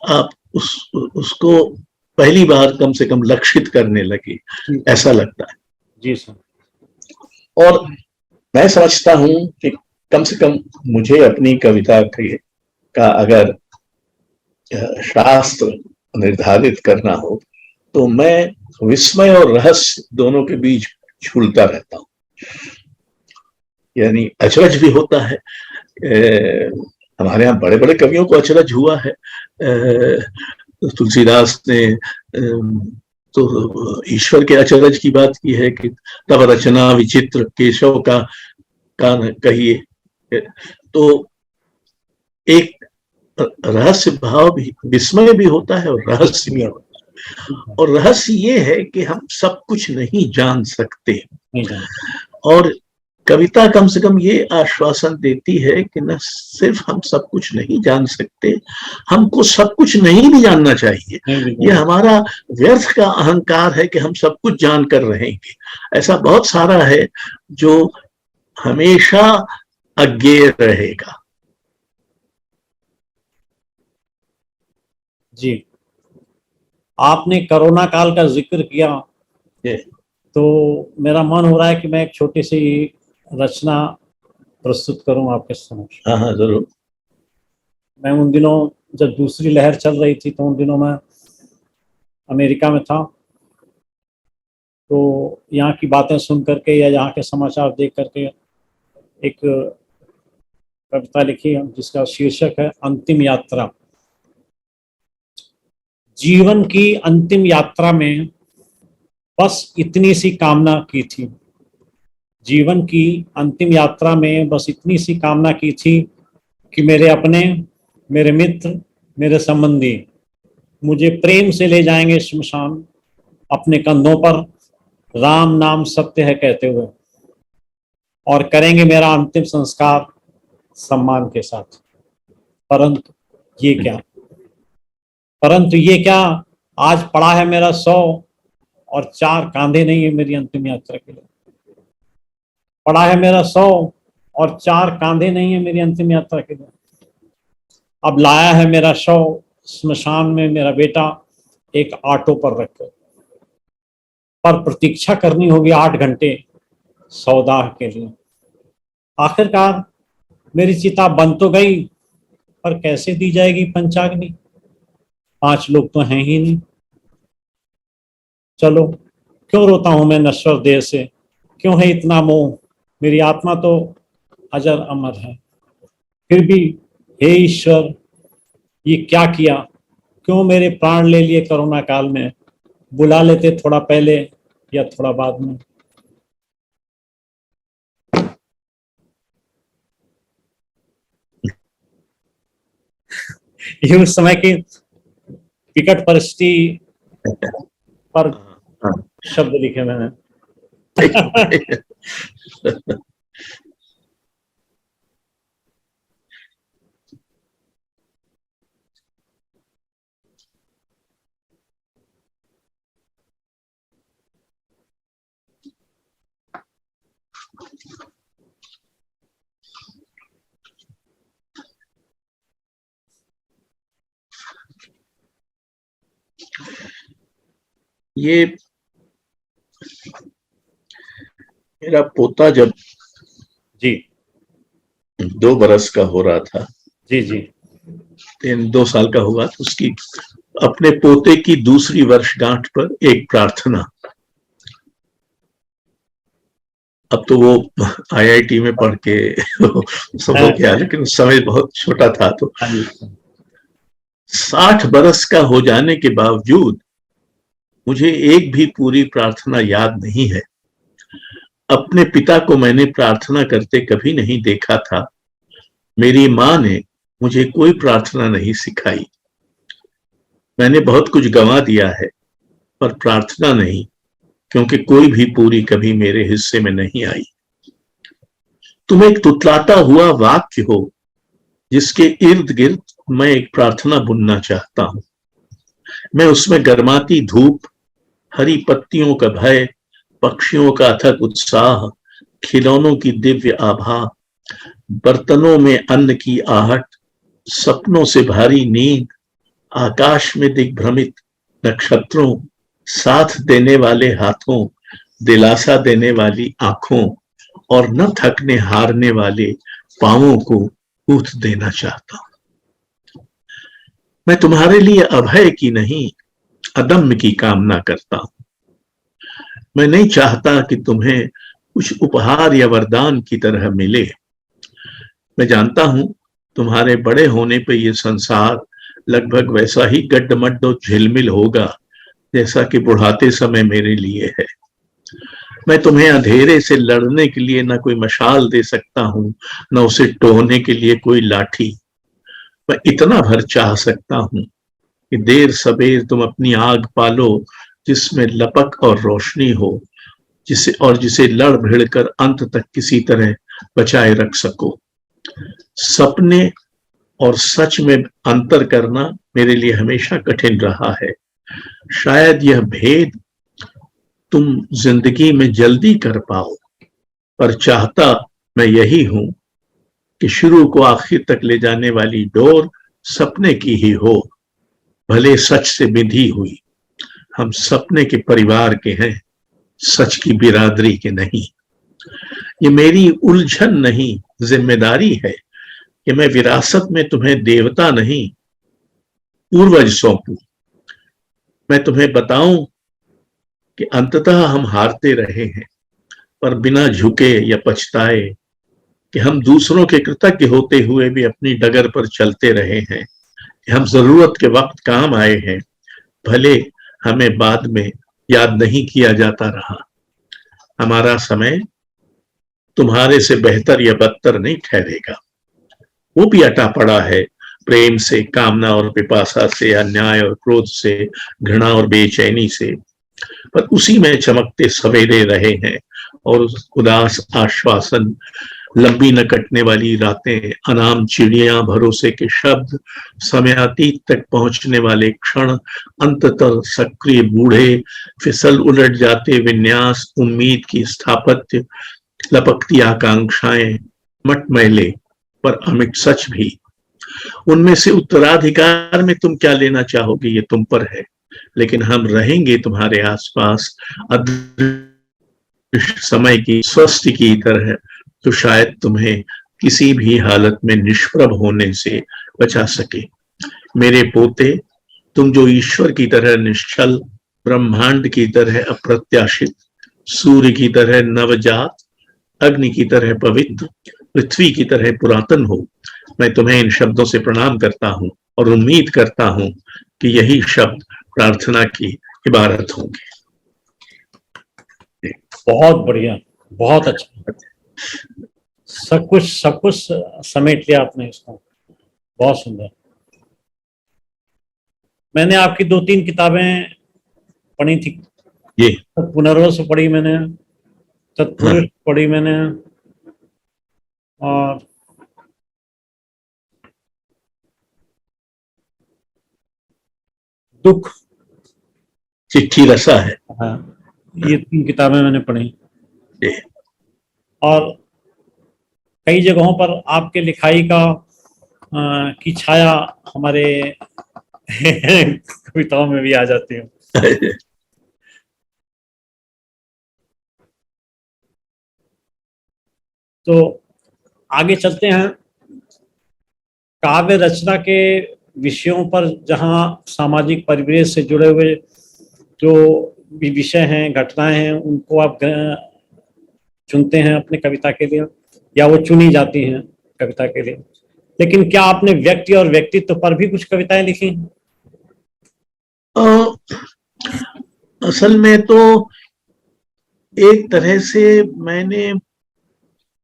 आप उसको पहली बार कम से कम लक्षित करने लगे, ऐसा लगता है। जी सर। और मैं समझता हूं कि कम से कम मुझे अपनी कविता का अगर शास्त्र निर्धारित करना हो तो मैं विस्मय और रहस्य दोनों के बीच झूलता रहता हूं। यानी अचरज भी होता है। हमारे यहाँ बड़े बड़े कवियों को अचरज हुआ है। तुलसीदास ने तो ईश्वर के अचरज की बात की है कि तब रचना विचित्र केशव का कहिए। तो एक रहस्य भाव भी, विस्मय भी होता है और रहस्य भी होता है। और रहस्य ये है कि हम सब कुछ नहीं जान सकते, और कविता कम से कम ये आश्वासन देती है कि न सिर्फ हम सब कुछ नहीं जान सकते, हमको सब कुछ नहीं भी जानना चाहिए। ये हमारा व्यर्थ का अहंकार है कि हम सब कुछ जानकर रहेंगे। ऐसा बहुत सारा है जो हमेशा अज्ञेय रहेगा। जी, आपने कोरोना काल का जिक्र किया, तो मेरा मन हो रहा है कि मैं एक छोटी सी रचना प्रस्तुत करूं आपके समक्ष। हाँ हाँ जरूर। मैं उन दिनों जब दूसरी लहर चल रही थी तो उन दिनों मैं अमेरिका में था, तो यहाँ की बातें सुन करके या यहाँ के समाचार देख करके एक कविता लिखी जिसका शीर्षक है अंतिम यात्रा। जीवन की अंतिम यात्रा में बस इतनी सी कामना की थी। जीवन की अंतिम यात्रा में बस इतनी सी कामना की थी कि मेरे अपने, मेरे मित्र, मेरे संबंधी मुझे प्रेम से ले जाएंगे श्मशान, अपने कंधों पर राम नाम सत्य है कहते हुए, और करेंगे मेरा अंतिम संस्कार सम्मान के साथ। परंतु ये क्या, परंतु ये क्या, आज पड़ा है मेरा 100 और 4 कांधे नहीं है मेरी अंतिम यात्रा के लिए। पड़ा है मेरा 100 और 4 कांधे नहीं है मेरी अंतिम यात्रा के लिए। अब लाया है मेरा शव स्मशान में मेरा बेटा एक ऑटो पर रखकर, पर प्रतीक्षा करनी होगी 8 घंटे सौदाह के लिए। आखिरकार मेरी चिता बन तो गई, पर कैसे दी जाएगी पंचाग्नि? 5 लोग तो हैं ही नहीं। चलो, क्यों रोता हूं मैं नश्वर देह से, क्यों है इतना मोह, मेरी आत्मा तो अजर अमर है। फिर भी हे ईश्वर, ये क्या किया, क्यों मेरे प्राण ले लिए कोरोना काल में, बुला लेते थोड़ा पहले या थोड़ा बाद में। ये उस समय की विकट परिस्थिति पर हाँ। शब्द लिखे मैंने। ये मेरा पोता जब जी 2 बरस का हो रहा था, जी जी 2 साल का हुआ, तो उसकी अपने पोते की दूसरी वर्षगांठ पर एक प्रार्थना। अब तो वो आईआईटी में पढ़ के सब हो गया, लेकिन उस समय बहुत छोटा था। तो 60 बरस का हो जाने के बावजूद मुझे एक भी पूरी प्रार्थना याद नहीं है। अपने पिता को मैंने प्रार्थना करते कभी नहीं देखा था। मेरी माँ ने मुझे कोई प्रार्थना नहीं सिखाई। मैंने बहुत कुछ गंवा दिया है, पर प्रार्थना नहीं, क्योंकि कोई भी पूरी कभी मेरे हिस्से में नहीं आई। तुम एक तुतलाता हुआ वाक्य हो जिसके इर्द गिर्द मैं एक प्रार्थना बुनना चाहता हूं। मैं उसमें गर्माती धूप, हरी पत्तियों का भय, पक्षियों का अथक उत्साह, खिलौनों की दिव्य आभा, बर्तनों में अन्न की आहट, सपनों से भारी नींद, आकाश में दिग्भ्रमित नक्षत्रों, साथ देने वाले हाथों, दिलासा देने वाली आंखों और न थकने हारने वाले पांवों को गूंथ देना चाहता हूं। मैं तुम्हारे लिए अभय की नहीं, अदम्य की कामना करता हूं। मैं नहीं चाहता कि तुम्हें कुछ उपहार या वरदान की तरह मिले। मैं जानता हूं तुम्हारे बड़े होने पर यह संसार लगभग वैसा ही गड्ढमड्ढ और झिलमिल होगा जैसा कि बुढ़ाते समय मेरे लिए है। मैं तुम्हें अंधेरे से लड़ने के लिए न कोई मशाल दे सकता हूं, न उसे टोहने के लिए कोई लाठी। मैं इतना भर चाह सकता हूं कि देर सबेर तुम अपनी आग पालो जिसमें लपक और रोशनी हो, जिसे लड़ भिड़ कर अंत तक किसी तरह बचाए रख सको। सपने और सच में अंतर करना मेरे लिए हमेशा कठिन रहा है। शायद यह भेद तुम जिंदगी में जल्दी कर पाओ, पर चाहता मैं यही हूं कि शुरू को आखिर तक ले जाने वाली डोर सपने की ही हो, भले सच से बिंधी हुई। हम सपने के परिवार के हैं, सच की बिरादरी के नहीं। ये मेरी उलझन नहीं, जिम्मेदारी है कि मैं विरासत में तुम्हें देवता नहीं पूर्वज सौंपूं। मैं तुम्हें बताऊं कि अंततः हम हारते रहे हैं, पर बिना झुके या पछताए, कि हम दूसरों के कृतज्ञ होते हुए भी अपनी डगर पर चलते रहे हैं, कि हम जरूरत के वक्त काम आए हैं, भले हमें बाद में याद नहीं किया जाता रहा। हमारा समय तुम्हारे से बेहतर या बदतर नहीं ठहरेगा। वो भी अटा पड़ा है, प्रेम से, कामना और पिपासा से, अन्याय और क्रोध से, घृणा और बेचैनी से, पर उसी में चमकते सवेरे रहे हैं, और उदास आश्वासन, लंबी न कटने वाली रातें, अनाम चिड़िया, भरोसे के शब्द, समयातीत तक पहुंचने वाले क्षण, अंततः सक्रिय बूढ़े, फिसल उलट जाते विन्यास, उम्मीद की स्थापत्य, लपकती आकांक्षाएं, मटमैले पर अमिट सच भी। उनमें से उत्तराधिकार में तुम क्या लेना चाहोगे, ये तुम पर है, लेकिन हम रहेंगे तुम्हारे आसपास, अदृश्य समय की स्वस्ति की तरह, तो शायद तुम्हें किसी भी हालत में निष्प्रभ होने से बचा सके। मेरे पोते, तुम जो ईश्वर की तरह निश्चल, ब्रह्मांड की तरह अप्रत्याशित, सूर्य की तरह नवजात, अग्नि की तरह पवित्र, पृथ्वी की तरह पुरातन हो, मैं तुम्हें इन शब्दों से प्रणाम करता हूं और उम्मीद करता हूं कि यही शब्द प्रार्थना की इबारत होंगे। बहुत बढ़िया, बहुत अच्छा, सब कुछ समेट लिया आपने इसको, बहुत सुंदर। मैंने आपकी 2-3 किताबें पढ़ी थी। ये पुनर्वसु पढ़ी मैंने, तत्पुरुष हाँ, पढ़ी मैंने, और दुख, चिट्ठी रसा है। हाँ, ये 3 किताबें मैंने पढ़ी। ये और कई जगहों पर आपके लिखाई का की छाया हमारे कविताओं में भी आ जाती है। तो आगे चलते हैं काव्य रचना के विषयों पर, जहाँ सामाजिक परिवेश से जुड़े हुए जो भी विषय हैं, घटनाएं हैं, उनको आप चुनते हैं अपने कविता के लिए, या वो चुनी जाती हैं कविता के लिए। लेकिन क्या आपने व्यक्ति और व्यक्तित्व पर भी कुछ कविताएं लिखी? असल में तो एक तरह से मैंने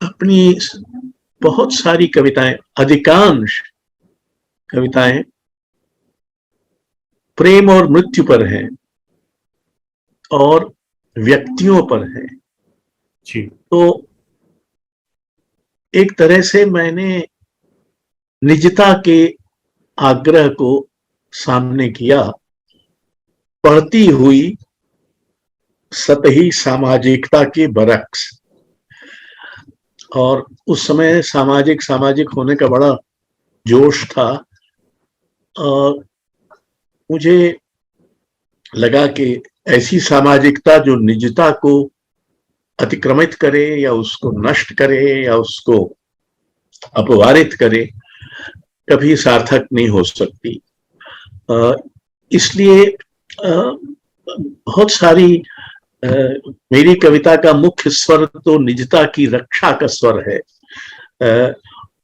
अपनी बहुत सारी कविताएं, अधिकांश कविताएं प्रेम और मृत्यु पर हैं और व्यक्तियों पर हैं। जी। तो एक तरह से मैंने निजता के आग्रह को सामने किया, बढ़ती हुई सतही सामाजिकता की बरक्स। और उस समय सामाजिक सामाजिक होने का बड़ा जोश था, और मुझे लगा कि ऐसी सामाजिकता जो निजता को अतिक्रमित करे या उसको नष्ट करे या उसको अपवारित करे, कभी सार्थक नहीं हो सकती। इसलिए बहुत सारी मेरी कविता का मुख्य स्वर तो निजता की रक्षा का स्वर है,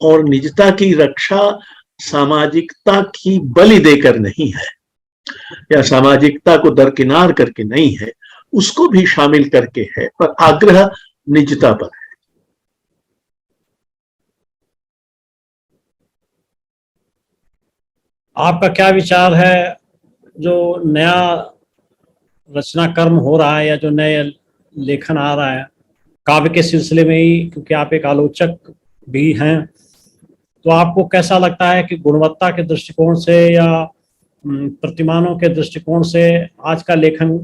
और निजता की रक्षा सामाजिकता की बलि देकर नहीं है, या सामाजिकता को दरकिनार करके नहीं है, उसको भी शामिल करके है, पर आग्रह निजता पर है। आपका क्या विचार है, जो नया रचना कर्म हो रहा है या जो नए लेखन आ रहा है काव्य के सिलसिले में ही, क्योंकि आप एक आलोचक भी हैं, तो आपको कैसा लगता है कि गुणवत्ता के दृष्टिकोण से या प्रतिमानों के दृष्टिकोण से आज का लेखन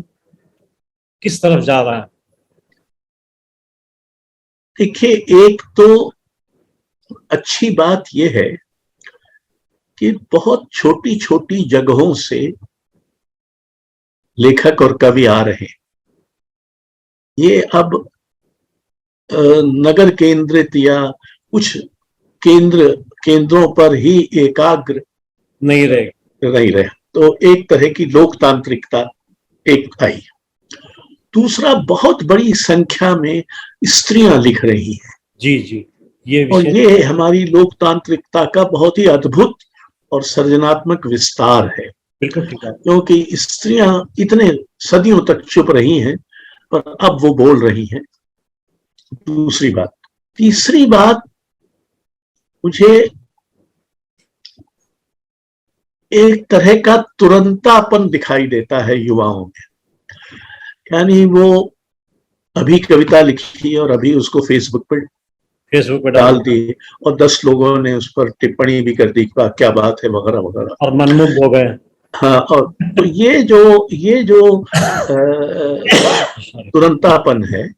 किस तरफ जा रहा है? देखिए, एक तो अच्छी बात यह है कि बहुत छोटी छोटी जगहों से लेखक और कवि आ रहे हैं। ये अब नगर केंद्रित या कुछ केंद्रों पर ही एकाग्र नहीं रहे। तो एक तरह की लोकतांत्रिकता एक आई। दूसरा, बहुत बड़ी संख्या में स्त्रियां लिख रही हैं। जी जी, ये और विषय ये हमारी लोकतांत्रिकता का बहुत ही अद्भुत और सृजनात्मक विस्तार है। बिल्कुल ठीक है। क्योंकि स्त्रियां इतने सदियों तक चुप रही हैं, पर अब वो बोल रही हैं। दूसरी बात। तीसरी बात, मुझे एक तरह का तुरंतापन दिखाई देता है युवाओं में। यानी वो अभी कविता लिखी और अभी उसको फेसबुक पर डाल दी और 10 लोगों ने उस पर टिप्पणी भी कर दी, क्या बात है, वगैरह वगैरह, और मनमुग्ध हो गए। हाँ, और तो ये जो तुरंतापन है,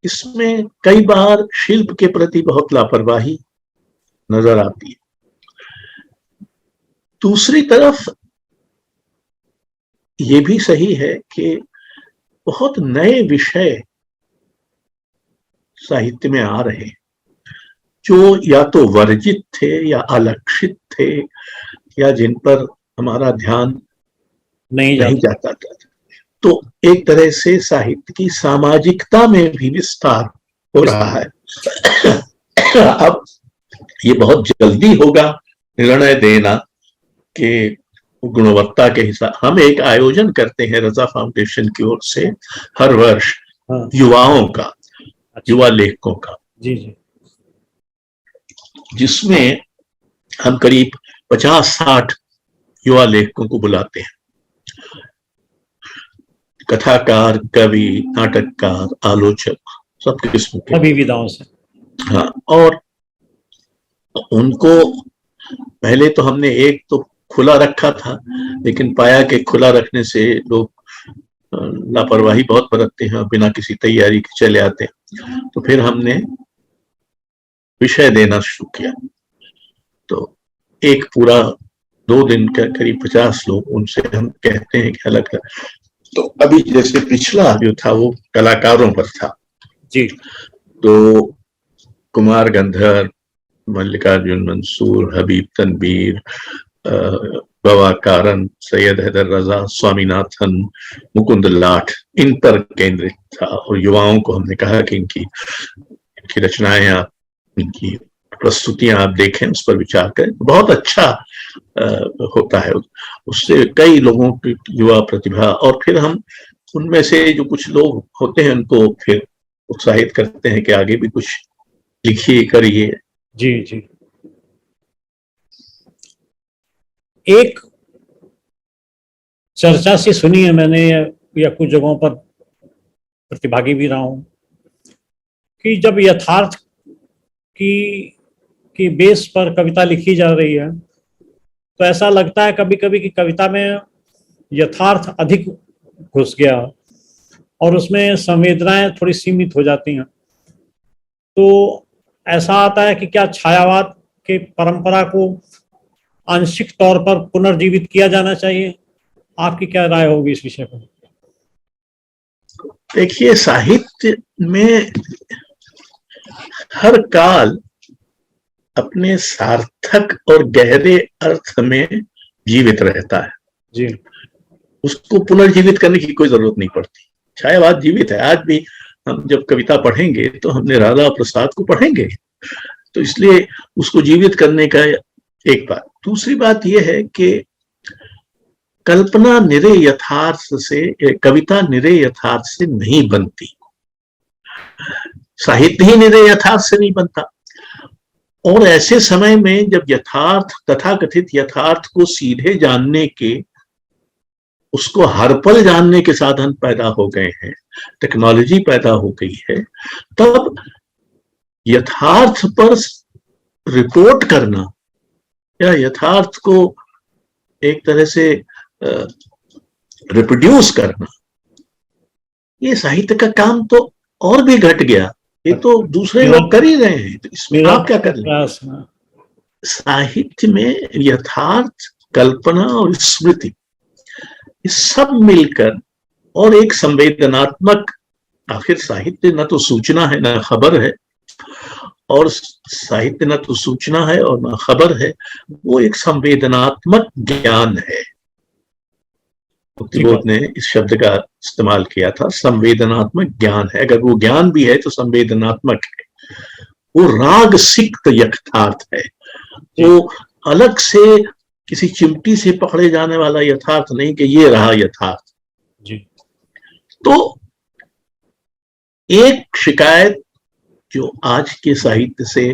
इसमें कई बार शिल्प के प्रति बहुत लापरवाही नजर आती है। दूसरी तरफ ये भी सही है कि बहुत नए विषय साहित्य में आ रहे हैं, जो या तो वर्जित थे या अलक्षित थे, या जिन पर हमारा ध्यान नहीं जाता था। तो एक तरह से साहित्य की सामाजिकता में भी विस्तार हो रहा है। अब ये बहुत जल्दी होगा निर्णय देना कि गुणवत्ता के हिसाब। हम एक आयोजन करते हैं रजा फाउंडेशन की ओर से हर वर्ष, युवाओं का, युवा लेखकों का, जी जी, जिसमें हम करीब 50-60 युवा लेखकों को बुलाते हैं। कथाकार, कवि, नाटककार, आलोचक, सब किस्म के, सभी विधाओं से। हाँ, और उनको पहले तो हमने एक तो खुला रखा था, लेकिन पाया कि खुला रखने से लोग लापरवाही बहुत बरतते हैं और बिना किसी तैयारी के चले आते हैं। तो फिर हमने विषय देना शुरू किया। तो एक पूरा 2 दिन का करीब 50 लोग, उनसे हम कहते हैं कि अलग। तो अभी जैसे पिछला जो था वो कलाकारों पर था जी, तो कुमार गंधर्व, मल्लिकार्जुन मंसूर, हबीब तनवीर, बाबा कारन, सैयद हैदर रजा, स्वामीनाथन, मुकुंद लाठ, इन पर केंद्रित था। और युवाओं को हमने कहा कि इनकी रचनाएं आप, इनकी प्रस्तुतियां आप देखें, उस पर विचार करें। बहुत अच्छा होता है, उससे कई लोगों की युवा प्रतिभा, और फिर हम उनमें से जो कुछ लोग होते हैं उनको फिर उत्साहित करते हैं कि आगे भी कुछ लिखिए, करिए। जी जी। एक चर्चा सी सुनी है मैंने, या कुछ जगहों पर प्रतिभागी भी रहा हूं, कि जब यथार्थ की बेस पर कविता लिखी जा रही है तो ऐसा लगता है कभी कभी कि कविता में यथार्थ अधिक घुस गया और उसमें संवेदनाएं थोड़ी सीमित हो जाती हैं। तो ऐसा आता है कि क्या छायावाद के परंपरा को आंशिक तौर पर पुनर्जीवित किया जाना चाहिए? आपकी क्या राय होगी इस विषय पर? देखिए, साहित्य में हर काल अपने सार्थक और गहरे अर्थ में जीवित रहता है जी, उसको पुनर्जीवित करने की कोई जरूरत नहीं पड़ती। छायावाद जीवित है। आज भी हम जब कविता पढ़ेंगे तो हमने राधा प्रसाद को पढ़ेंगे, तो इसलिए उसको जीवित करने का एक बात। दूसरी बात यह है कि कल्पना निरे यथार्थ से, कविता निरे यथार्थ से नहीं बनती, साहित्य ही निरे यथार्थ से नहीं बनता। और ऐसे समय में जब यथार्थ, तथाकथित यथार्थ को सीधे जानने के, उसको हर पल जानने के साधन पैदा हो गए हैं, टेक्नोलॉजी पैदा हो गई है, तब यथार्थ पर रिपोर्ट करना या यथार्थ को एक तरह से रिप्रोड्यूस करना, ये साहित्य का काम तो और भी घट गया। ये तो दूसरे लोग कर ही रहे हैं, तो इसमें आप क्या कर लें? साहित्य में यथार्थ, कल्पना और स्मृति, ये सब मिलकर और एक संवेदनात्मक आखिर साहित्य न तो सूचना है न खबर है, और साहित्य न तो सूचना है और न खबर है, वो एक संवेदनात्मक ज्ञान है। मुक्तिबोध ने इस शब्द का इस्तेमाल किया था, संवेदनात्मक ज्ञान है। अगर वो ज्ञान भी है तो संवेदनात्मक है, वो राग सिक्त यथार्थ है, वो अलग से किसी चिमटी से पकड़े जाने वाला यथार्थ नहीं कि ये रहा यथार्थ जी। तो एक शिकायत जो आज के साहित्य से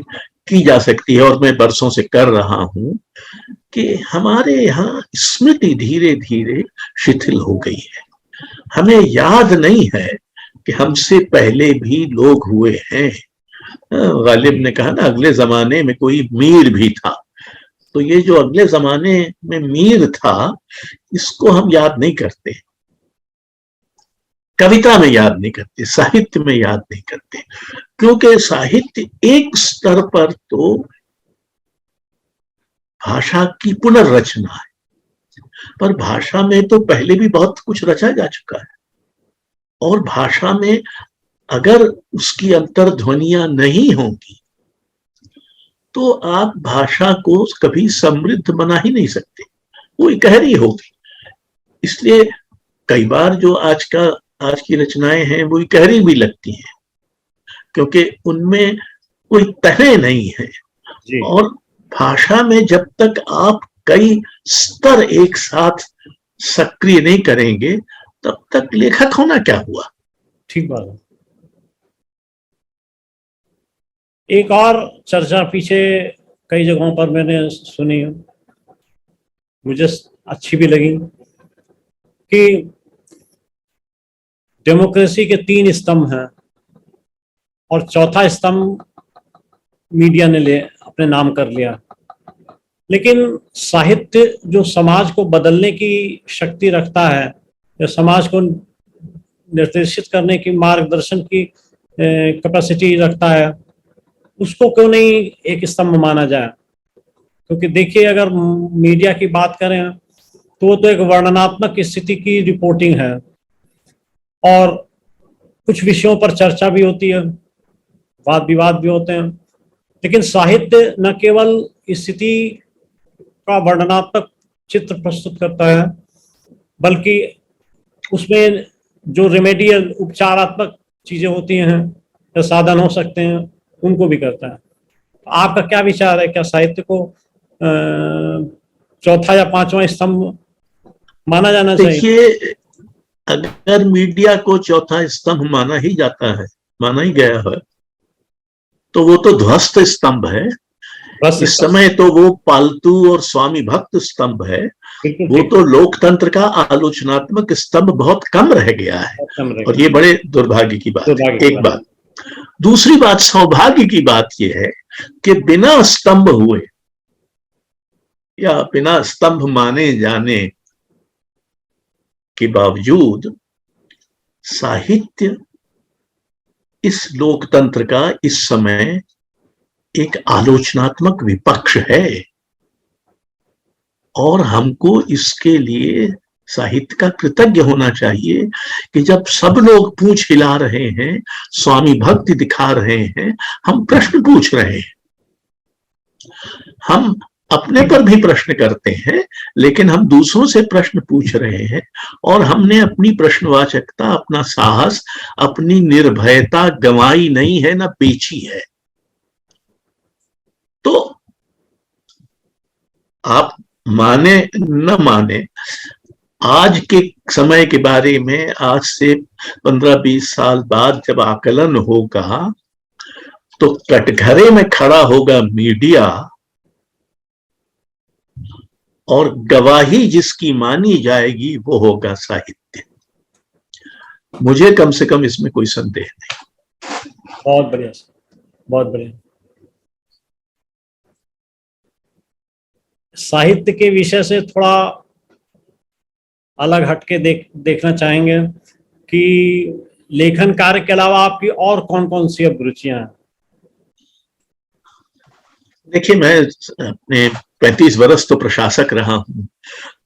की जा सकती है, और मैं बरसों से कर रहा हूं, कि हमारे यहाँ स्मृति धीरे धीरे शिथिल हो गई है। हमें याद नहीं है कि हमसे पहले भी लोग हुए हैं। गालिब ने कहा ना, अगले जमाने में कोई मीर भी था। तो ये जो अगले जमाने में मीर था, इसको हम याद नहीं करते, कविता में याद नहीं करते, साहित्य में याद नहीं करते, क्योंकि साहित्य एक स्तर पर तो भाषा की पुनर्रचना है, पर भाषा में तो पहले भी बहुत कुछ रचा जा चुका है, और भाषा में अगर उसकी अंतर्ध्वनियां नहीं होंगी तो आप भाषा को कभी समृद्ध बना ही नहीं सकते, वो इकहरी होगी। इसलिए कई बार जो आज की रचनाएं हैं वो इकहरी भी लगती हैं, क्योंकि उनमें कोई तह नहीं है। और भाषा में जब तक आप कई स्तर एक साथ सक्रिय नहीं करेंगे, तब तक लेखक होना क्या हुआ। ठीक बात है। एक और चर्चा पीछे कई जगहों पर मैंने सुनी, मुझे अच्छी भी लगी, कि डेमोक्रेसी के 3 स्तंभ हैं और चौथा स्तंभ मीडिया ने अपने नाम कर लिया। लेकिन साहित्य जो समाज को बदलने की शक्ति रखता है, या समाज को निर्देशित करने की, मार्गदर्शन की कैपेसिटी रखता है, उसको क्यों नहीं एक स्तंभ माना जाए। क्योंकि देखिए, अगर मीडिया की बात करें तो वो तो एक वर्णनात्मक स्थिति की रिपोर्टिंग है, और कुछ विषयों पर चर्चा भी होती है, वाद विवाद भी होते हैं। लेकिन साहित्य न केवल स्थिति का वर्णनात्मक चित्र प्रस्तुत करता है, बल्कि उसमें जो रेमेडियल उपचारात्मक चीजें होती हैं या साधन हो सकते हैं, उनको भी करता है। आपका क्या विचार है, क्या साहित्य को चौथा या पांचवा स्तंभ माना जाना चाहिए? देखिए, अगर मीडिया को चौथा स्तंभ माना ही जाता है, माना ही गया है, तो वो तो ध्वस्त स्तंभ है। इस समय तो वो पालतू और स्वामी भक्त स्तंभ है। वो तो लोकतंत्र का आलोचनात्मक स्तंभ बहुत कम रह गया है, और ये बड़े दुर्भाग्य की बात है। एक बात। दूसरी बात, सौभाग्य की बात यह है कि बिना स्तंभ हुए या बिना स्तंभ माने जाने के बावजूद साहित्य इस लोकतंत्र का इस समय एक आलोचनात्मक विपक्ष है, और हमको इसके लिए साहित्य का कृतज्ञ होना चाहिए कि जब सब लोग पूंछ हिला रहे हैं, स्वामी भक्ति दिखा रहे हैं, हम प्रश्न पूछ रहे हैं। हम अपने पर भी प्रश्न करते हैं, लेकिन हम दूसरों से प्रश्न पूछ रहे हैं, और हमने अपनी प्रश्नवाचकता, अपना साहस, अपनी निर्भयता गंवाई नहीं है, ना बेची है। तो आप माने न माने, आज के समय के बारे में आज से 15-20 साल बाद जब आकलन होगा, तो कटघरे में खड़ा होगा मीडिया, और गवाही जिसकी मानी जाएगी वो होगा साहित्य। मुझे कम से कम इसमें कोई संदेह नहीं। बहुत बढ़िया, बहुत बढ़िया। साहित्य के विषय से थोड़ा अलग हटके देखना चाहेंगे कि लेखन कार्य के अलावा आपकी और कौन कौन सी अब रुचियां हैं? देखिए, मैं अपने 35 वर्ष तो प्रशासक रहा हूं।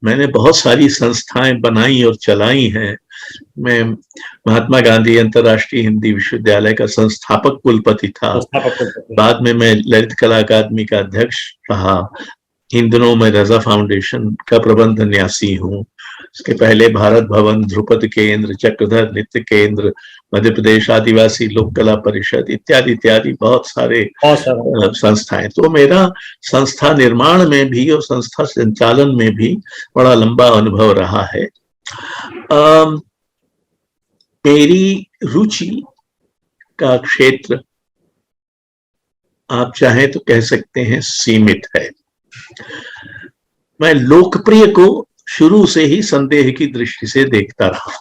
मैंने बहुत सारी संस्थाएं बनाई और चलाई हैं, मैं महात्मा गांधी अंतर्राष्ट्रीय हिंदी विश्वविद्यालय का संस्थापक कुलपति था। संस्थापक कुलपति। बाद में मैं ललित कला अकादमी का अध्यक्ष रहा। इन दिनों मैं रजा फाउंडेशन का प्रबंध न्यासी हूँ। इसके पहले भारत भवन, ध्रुपद केंद्र, चक्रधर नृत्य केंद्र, मध्य प्रदेश आदिवासी लोक कला परिषद इत्यादि इत्यादि बहुत सारे संस्थाएं। तो मेरा संस्था निर्माण में भी और संस्था संचालन में भी बड़ा लंबा अनुभव रहा है। मेरी रुचि का क्षेत्र आप चाहें तो कह सकते हैं सीमित है। मैं लोकप्रिय को शुरू से ही संदेह की दृष्टि से देखता रहा,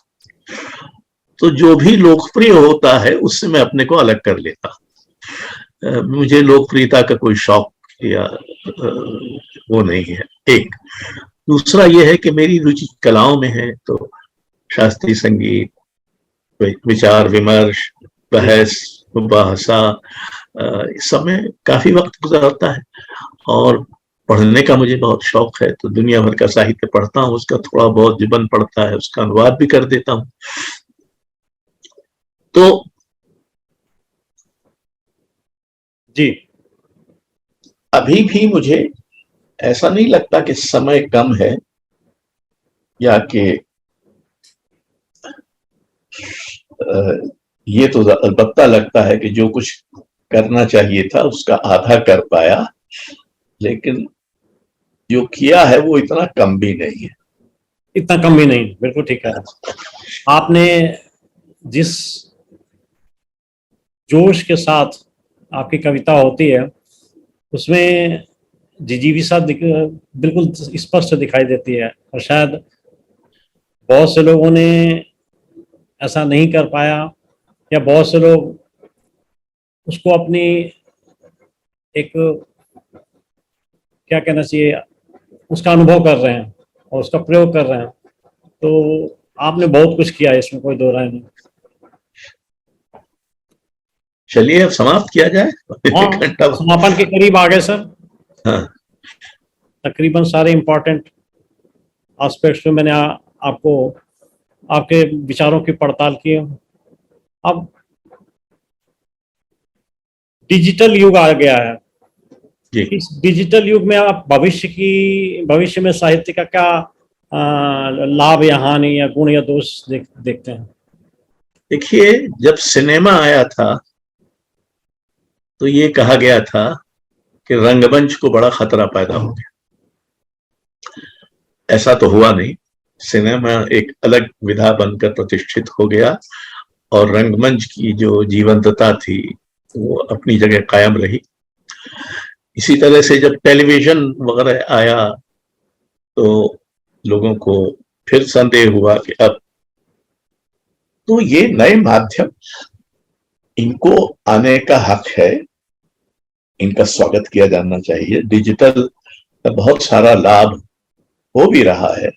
तो जो भी लोकप्रिय होता है उससे मैं अपने को अलग कर लेता। मुझे लोकप्रियता का कोई शौक या वो नहीं है। एक दूसरा यह है कि मेरी रुचि कलाओं में है, तो शास्त्रीय संगीत, विचार विमर्श, बहस मुबाहसा, इस समय काफी वक्त गुजरता है। और पढ़ने का मुझे बहुत शौक है, तो दुनिया भर का साहित्य पढ़ता हूँ, उसका थोड़ा बहुत जीवन पढ़ता है, उसका अनुवाद भी कर देता हूँ। तो जी, अभी भी मुझे ऐसा नहीं लगता कि समय कम है या कि ये तो अलबत्ता लगता है कि जो कुछ करना चाहिए था उसका आधा कर पाया, लेकिन जो किया है वो इतना कम भी नहीं है। इतना कम भी नहीं, बिल्कुल ठीक है। आपने जिस जोश के साथ आपकी कविता होती है उसमें जिजीविसा बिल्कुल स्पष्ट दिखाई देती है, और शायद बहुत से लोगों ने ऐसा नहीं कर पाया, या बहुत से लोग उसको अपनी एक क्या कहना चाहिए उसका अनुभव कर रहे हैं और उसका प्रयोग कर रहे हैं। तो आपने बहुत कुछ किया है, इसमें कोई दो राय नहीं। चलिए अब समाप्त किया जाए। हाँ, समापन के करीब आ गए सर। हाँ, तकरीबन सारे इंपॉर्टेंट एस्पेक्ट्स में मैंने आपको आपके विचारों की पड़ताल की। अब डिजिटल युग आ गया है जी। इस डिजिटल युग में आप भविष्य में साहित्य का क्या लाभ या हानि या गुण या दोष देखते हैं? देखिए, जब सिनेमा आया था तो ये कहा गया था कि रंगमंच को बड़ा खतरा पैदा हो गया। ऐसा तो हुआ नहीं। सिनेमा एक अलग विधा बनकर प्रतिष्ठित हो गया और रंगमंच की जो जीवंतता थी वो अपनी जगह कायम रही। इसी तरह से जब टेलीविजन वगैरह आया तो लोगों को फिर संदेह हुआ कि अब तो ये नए माध्यम, इनको आने का हक है, इनका स्वागत किया जाना चाहिए। डिजिटल का बहुत सारा लाभ हो भी रहा है।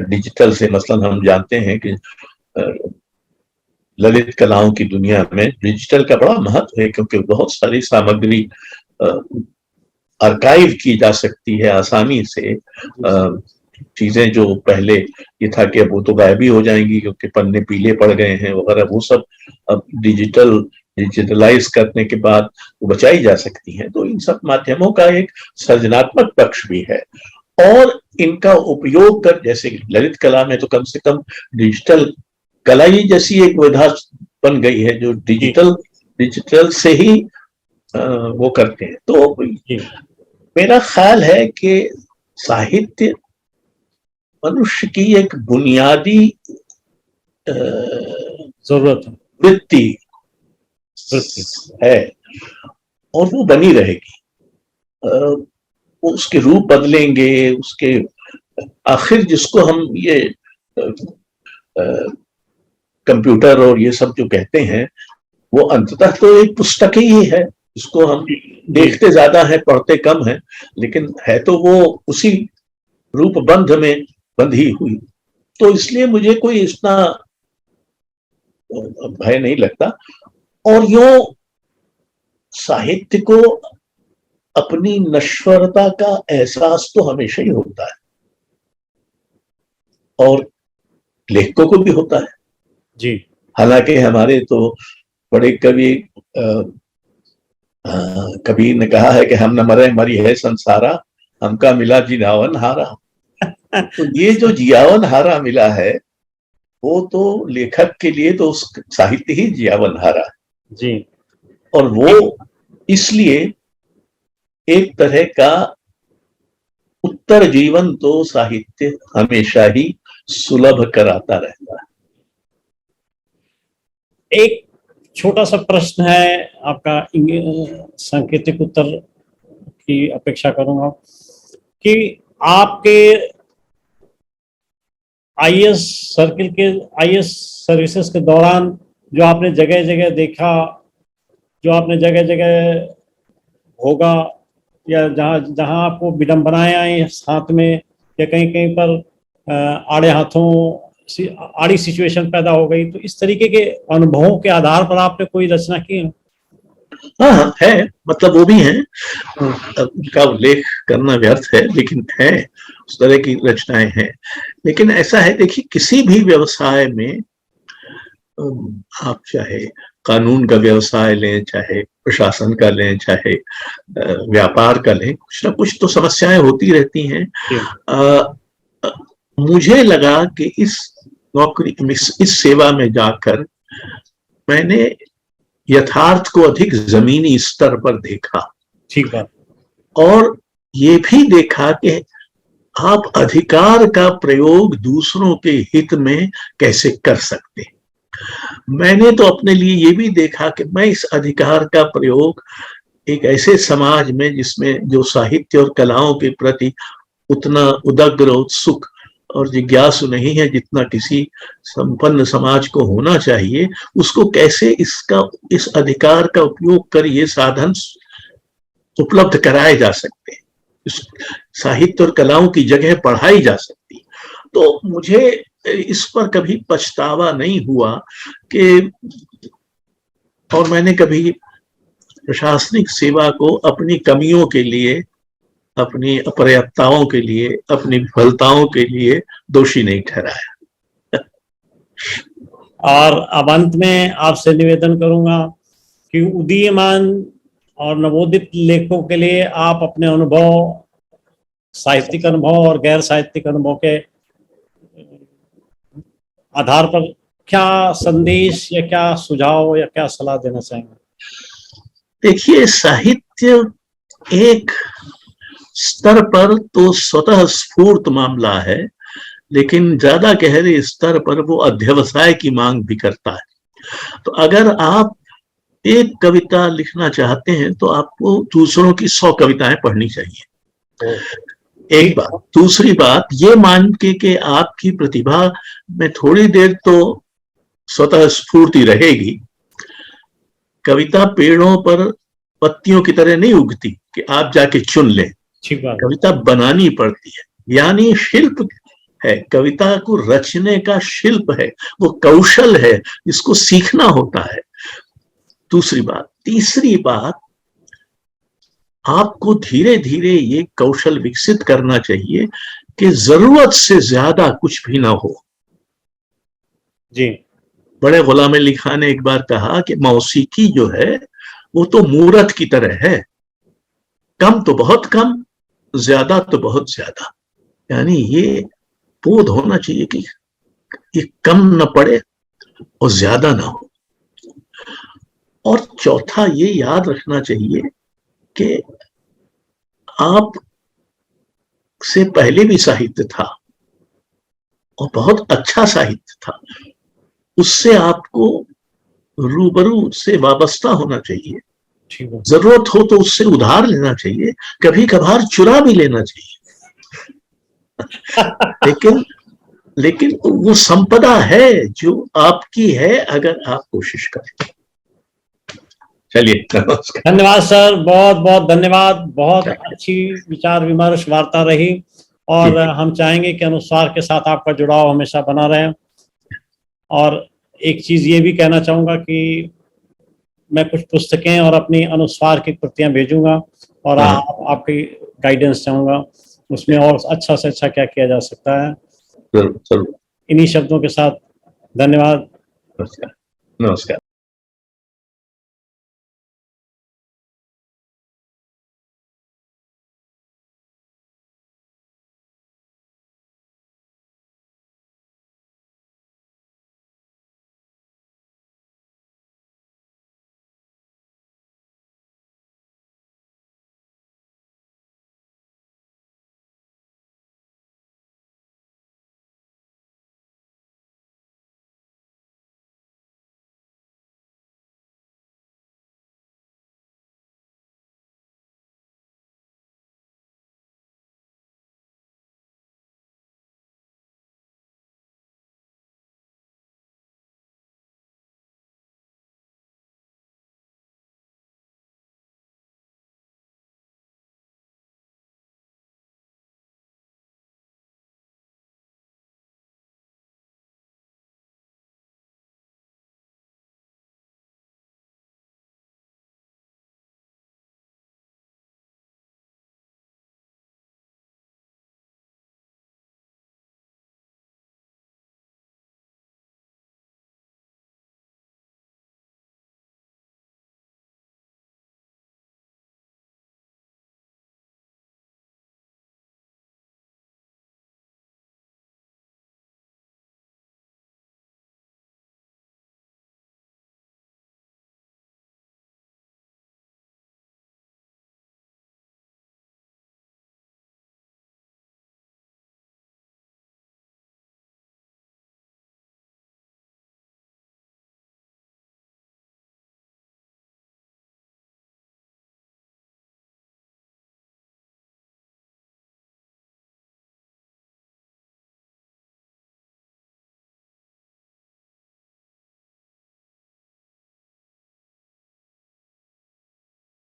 डिजिटल से मसलन हम जानते हैं कि ललित कलाओं की दुनिया में डिजिटल का बड़ा महत्व है, क्योंकि बहुत सारी सामग्री आर्काइव की जा सकती है आसानी से। चीजें जो पहले ये था कि अब वो तो गायब ही हो जाएंगी क्योंकि पन्ने पीले पड़ गए हैं वगैरह, वो सब अब डिजिटलाइज करने के बाद वो बचाई जा सकती हैं। तो इन सब माध्यमों का एक सृजनात्मक पक्ष भी है, और इनका उपयोग कर, जैसे ललित कला में तो कम से कम डिजिटल कला ही जैसी एक विधा बन गई है जो डिजिटल से ही वो करते हैं। तो मेरा ख्याल है कि साहित्य मनुष्य की एक बुनियादी जरूरत वृत्ति है और वो बनी रहेगी। उसके रूप बदलेंगे, उसके आखिर जिसको हम ये कंप्यूटर और ये सब जो कहते हैं वो अंततः तो एक पुस्तक ही है। इसको हम देखते ज्यादा है, पढ़ते कम है, लेकिन है तो वो उसी रूप बंध में बंधी हुई। तो इसलिए मुझे कोई इतना भय नहीं लगता। और यो साहित्य को अपनी नश्वरता का एहसास तो हमेशा ही होता है, और लेखकों को भी होता है। जी। हालांकि हमारे तो बड़े कवि कबीर ने कहा है कि हम न मरे मरी है संसारा, हमका मिला जियावन हारा। तो ये जो जियावन हारा मिला है वो तो लेखक के लिए तो साहित्य ही जियावन हारा है जी। और वो इसलिए एक तरह का उत्तर जीवन तो साहित्य हमेशा ही सुलभ कराता रहता है। एक छोटा सा प्रश्न है, आपका सांकेतिक उत्तर की अपेक्षा करूंगा कि आपके आईएएस सर्किल के आईएएस सर्विसेज के दौरान जो आपने जगह जगह देखा, जो आपने जगह जगह भोगा, या जहाँ जहाँ आपको विडंबनाएं आई साथ में, या कहीं कहीं पर आड़े हाथों आड़ी सिचुएशन पैदा हो गई, तो इस तरीके के अनुभवों के आधार पर आपने कोई रचना की है? हाँ है, मतलब वो भी है, उनका उल्लेख करना व्यर्थ है, लेकिन है, उस तरह की रचनाएं हैं। लेकिन ऐसा है, देखिए किसी भी व्यवसाय में आप चाहे कानून का व्यवसाय लें, चाहे प्रशासन का लें, चाहे व्यापार का लें, कुछ ना कुछ तो समस्याएं होती रहती हैं। मुझे लगा कि इस नौकरी, इस सेवा में जाकर मैंने यथार्थ को अधिक जमीनी स्तर पर देखा। ठीक बात। और ये भी देखा कि आप अधिकार का प्रयोग दूसरों के हित में कैसे कर सकते। मैंने तो अपने लिए ये भी देखा कि मैं इस अधिकार का प्रयोग एक ऐसे समाज में जिसमें जो साहित्य और कलाओं के प्रति उतना उदग्र, उत्सुक और जिज्ञासु नहीं है जितना किसी संपन्न समाज को होना चाहिए, उसको कैसे इस अधिकार का उपयोग कर ये साधन उपलब्ध कराए जा सकते हैं, साहित्य और कलाओं की जगह पढ़ाई जा सकती। तो मुझे इस पर कभी पछतावा नहीं हुआ कि, और मैंने कभी प्रशासनिक सेवा को अपनी कमियों के लिए, अपनी अपर्याप्तताओं के लिए, अपनी विफलताओं के लिए दोषी नहीं ठहराया। और अब अंत में आपसे निवेदन करूंगा कि उदीयमान और नवोदित लेखकों के लिए आप अपने अनुभव, साहित्यिक अनुभव और गैर साहित्यिक अनुभव के आधार पर क्या संदेश या क्या सुझाव या क्या सलाह देना चाहेंगे? देखिए, साहित्य एक स्तर पर तो स्वतः स्फूर्त मामला है, लेकिन ज्यादा गहरे स्तर पर वो अध्यवसाय की मांग भी करता है। तो अगर आप एक कविता लिखना चाहते हैं तो आपको दूसरों की 100 कविताएं पढ़नी चाहिए, एक बात। दूसरी बात, ये मान के कि आपकी प्रतिभा में थोड़ी देर तो स्वतः स्फूर्ति रहेगी। कविता पेड़ों पर पत्तियों की तरह नहीं उगती कि आप जाके चुन लें, कविता बनानी पड़ती है, यानी शिल्प है, कविता को रचने का शिल्प है, वो कौशल है जिसको सीखना होता है। दूसरी बात। तीसरी बात, आपको धीरे धीरे ये कौशल विकसित करना चाहिए कि जरूरत से ज्यादा कुछ भी ना हो। जी। बड़े गुलाम अली खान ने एक बार कहा कि मौसीकी जो है वो तो मूरत की तरह है, कम तो बहुत कम, ज्यादा तो बहुत ज्यादा। यानी ये बोध होना चाहिए कि ये कम न पड़े और ज्यादा ना हो। और चौथा, ये याद रखना चाहिए कि आप से पहले भी साहित्य था और बहुत अच्छा साहित्य था, उससे आपको रूबरू से वाबस्ता होना चाहिए। जरूरत हो तो उससे उधार लेना चाहिए, कभी कभार चुरा भी लेना चाहिए। लेकिन वो संपदा है जो आपकी है, अगर आप कोशिश करें। चलिए, धन्यवाद सर, बहुत बहुत धन्यवाद। बहुत अच्छी विचार विमर्श वार्ता रही और हम चाहेंगे कि अनुस्वार के साथ आपका जुड़ाव हमेशा बना रहे। और एक चीज ये भी कहना चाहूंगा कि मैं कुछ पुस्तकें और अपनी अनुस्वार की कृतियां भेजूंगा और आपकी गाइडेंस चाहूंगा उसमें, और अच्छा से अच्छा क्या किया जा सकता है। जरूर। इन्हीं शब्दों के साथ धन्यवाद। नमस्कार। नमस्कार।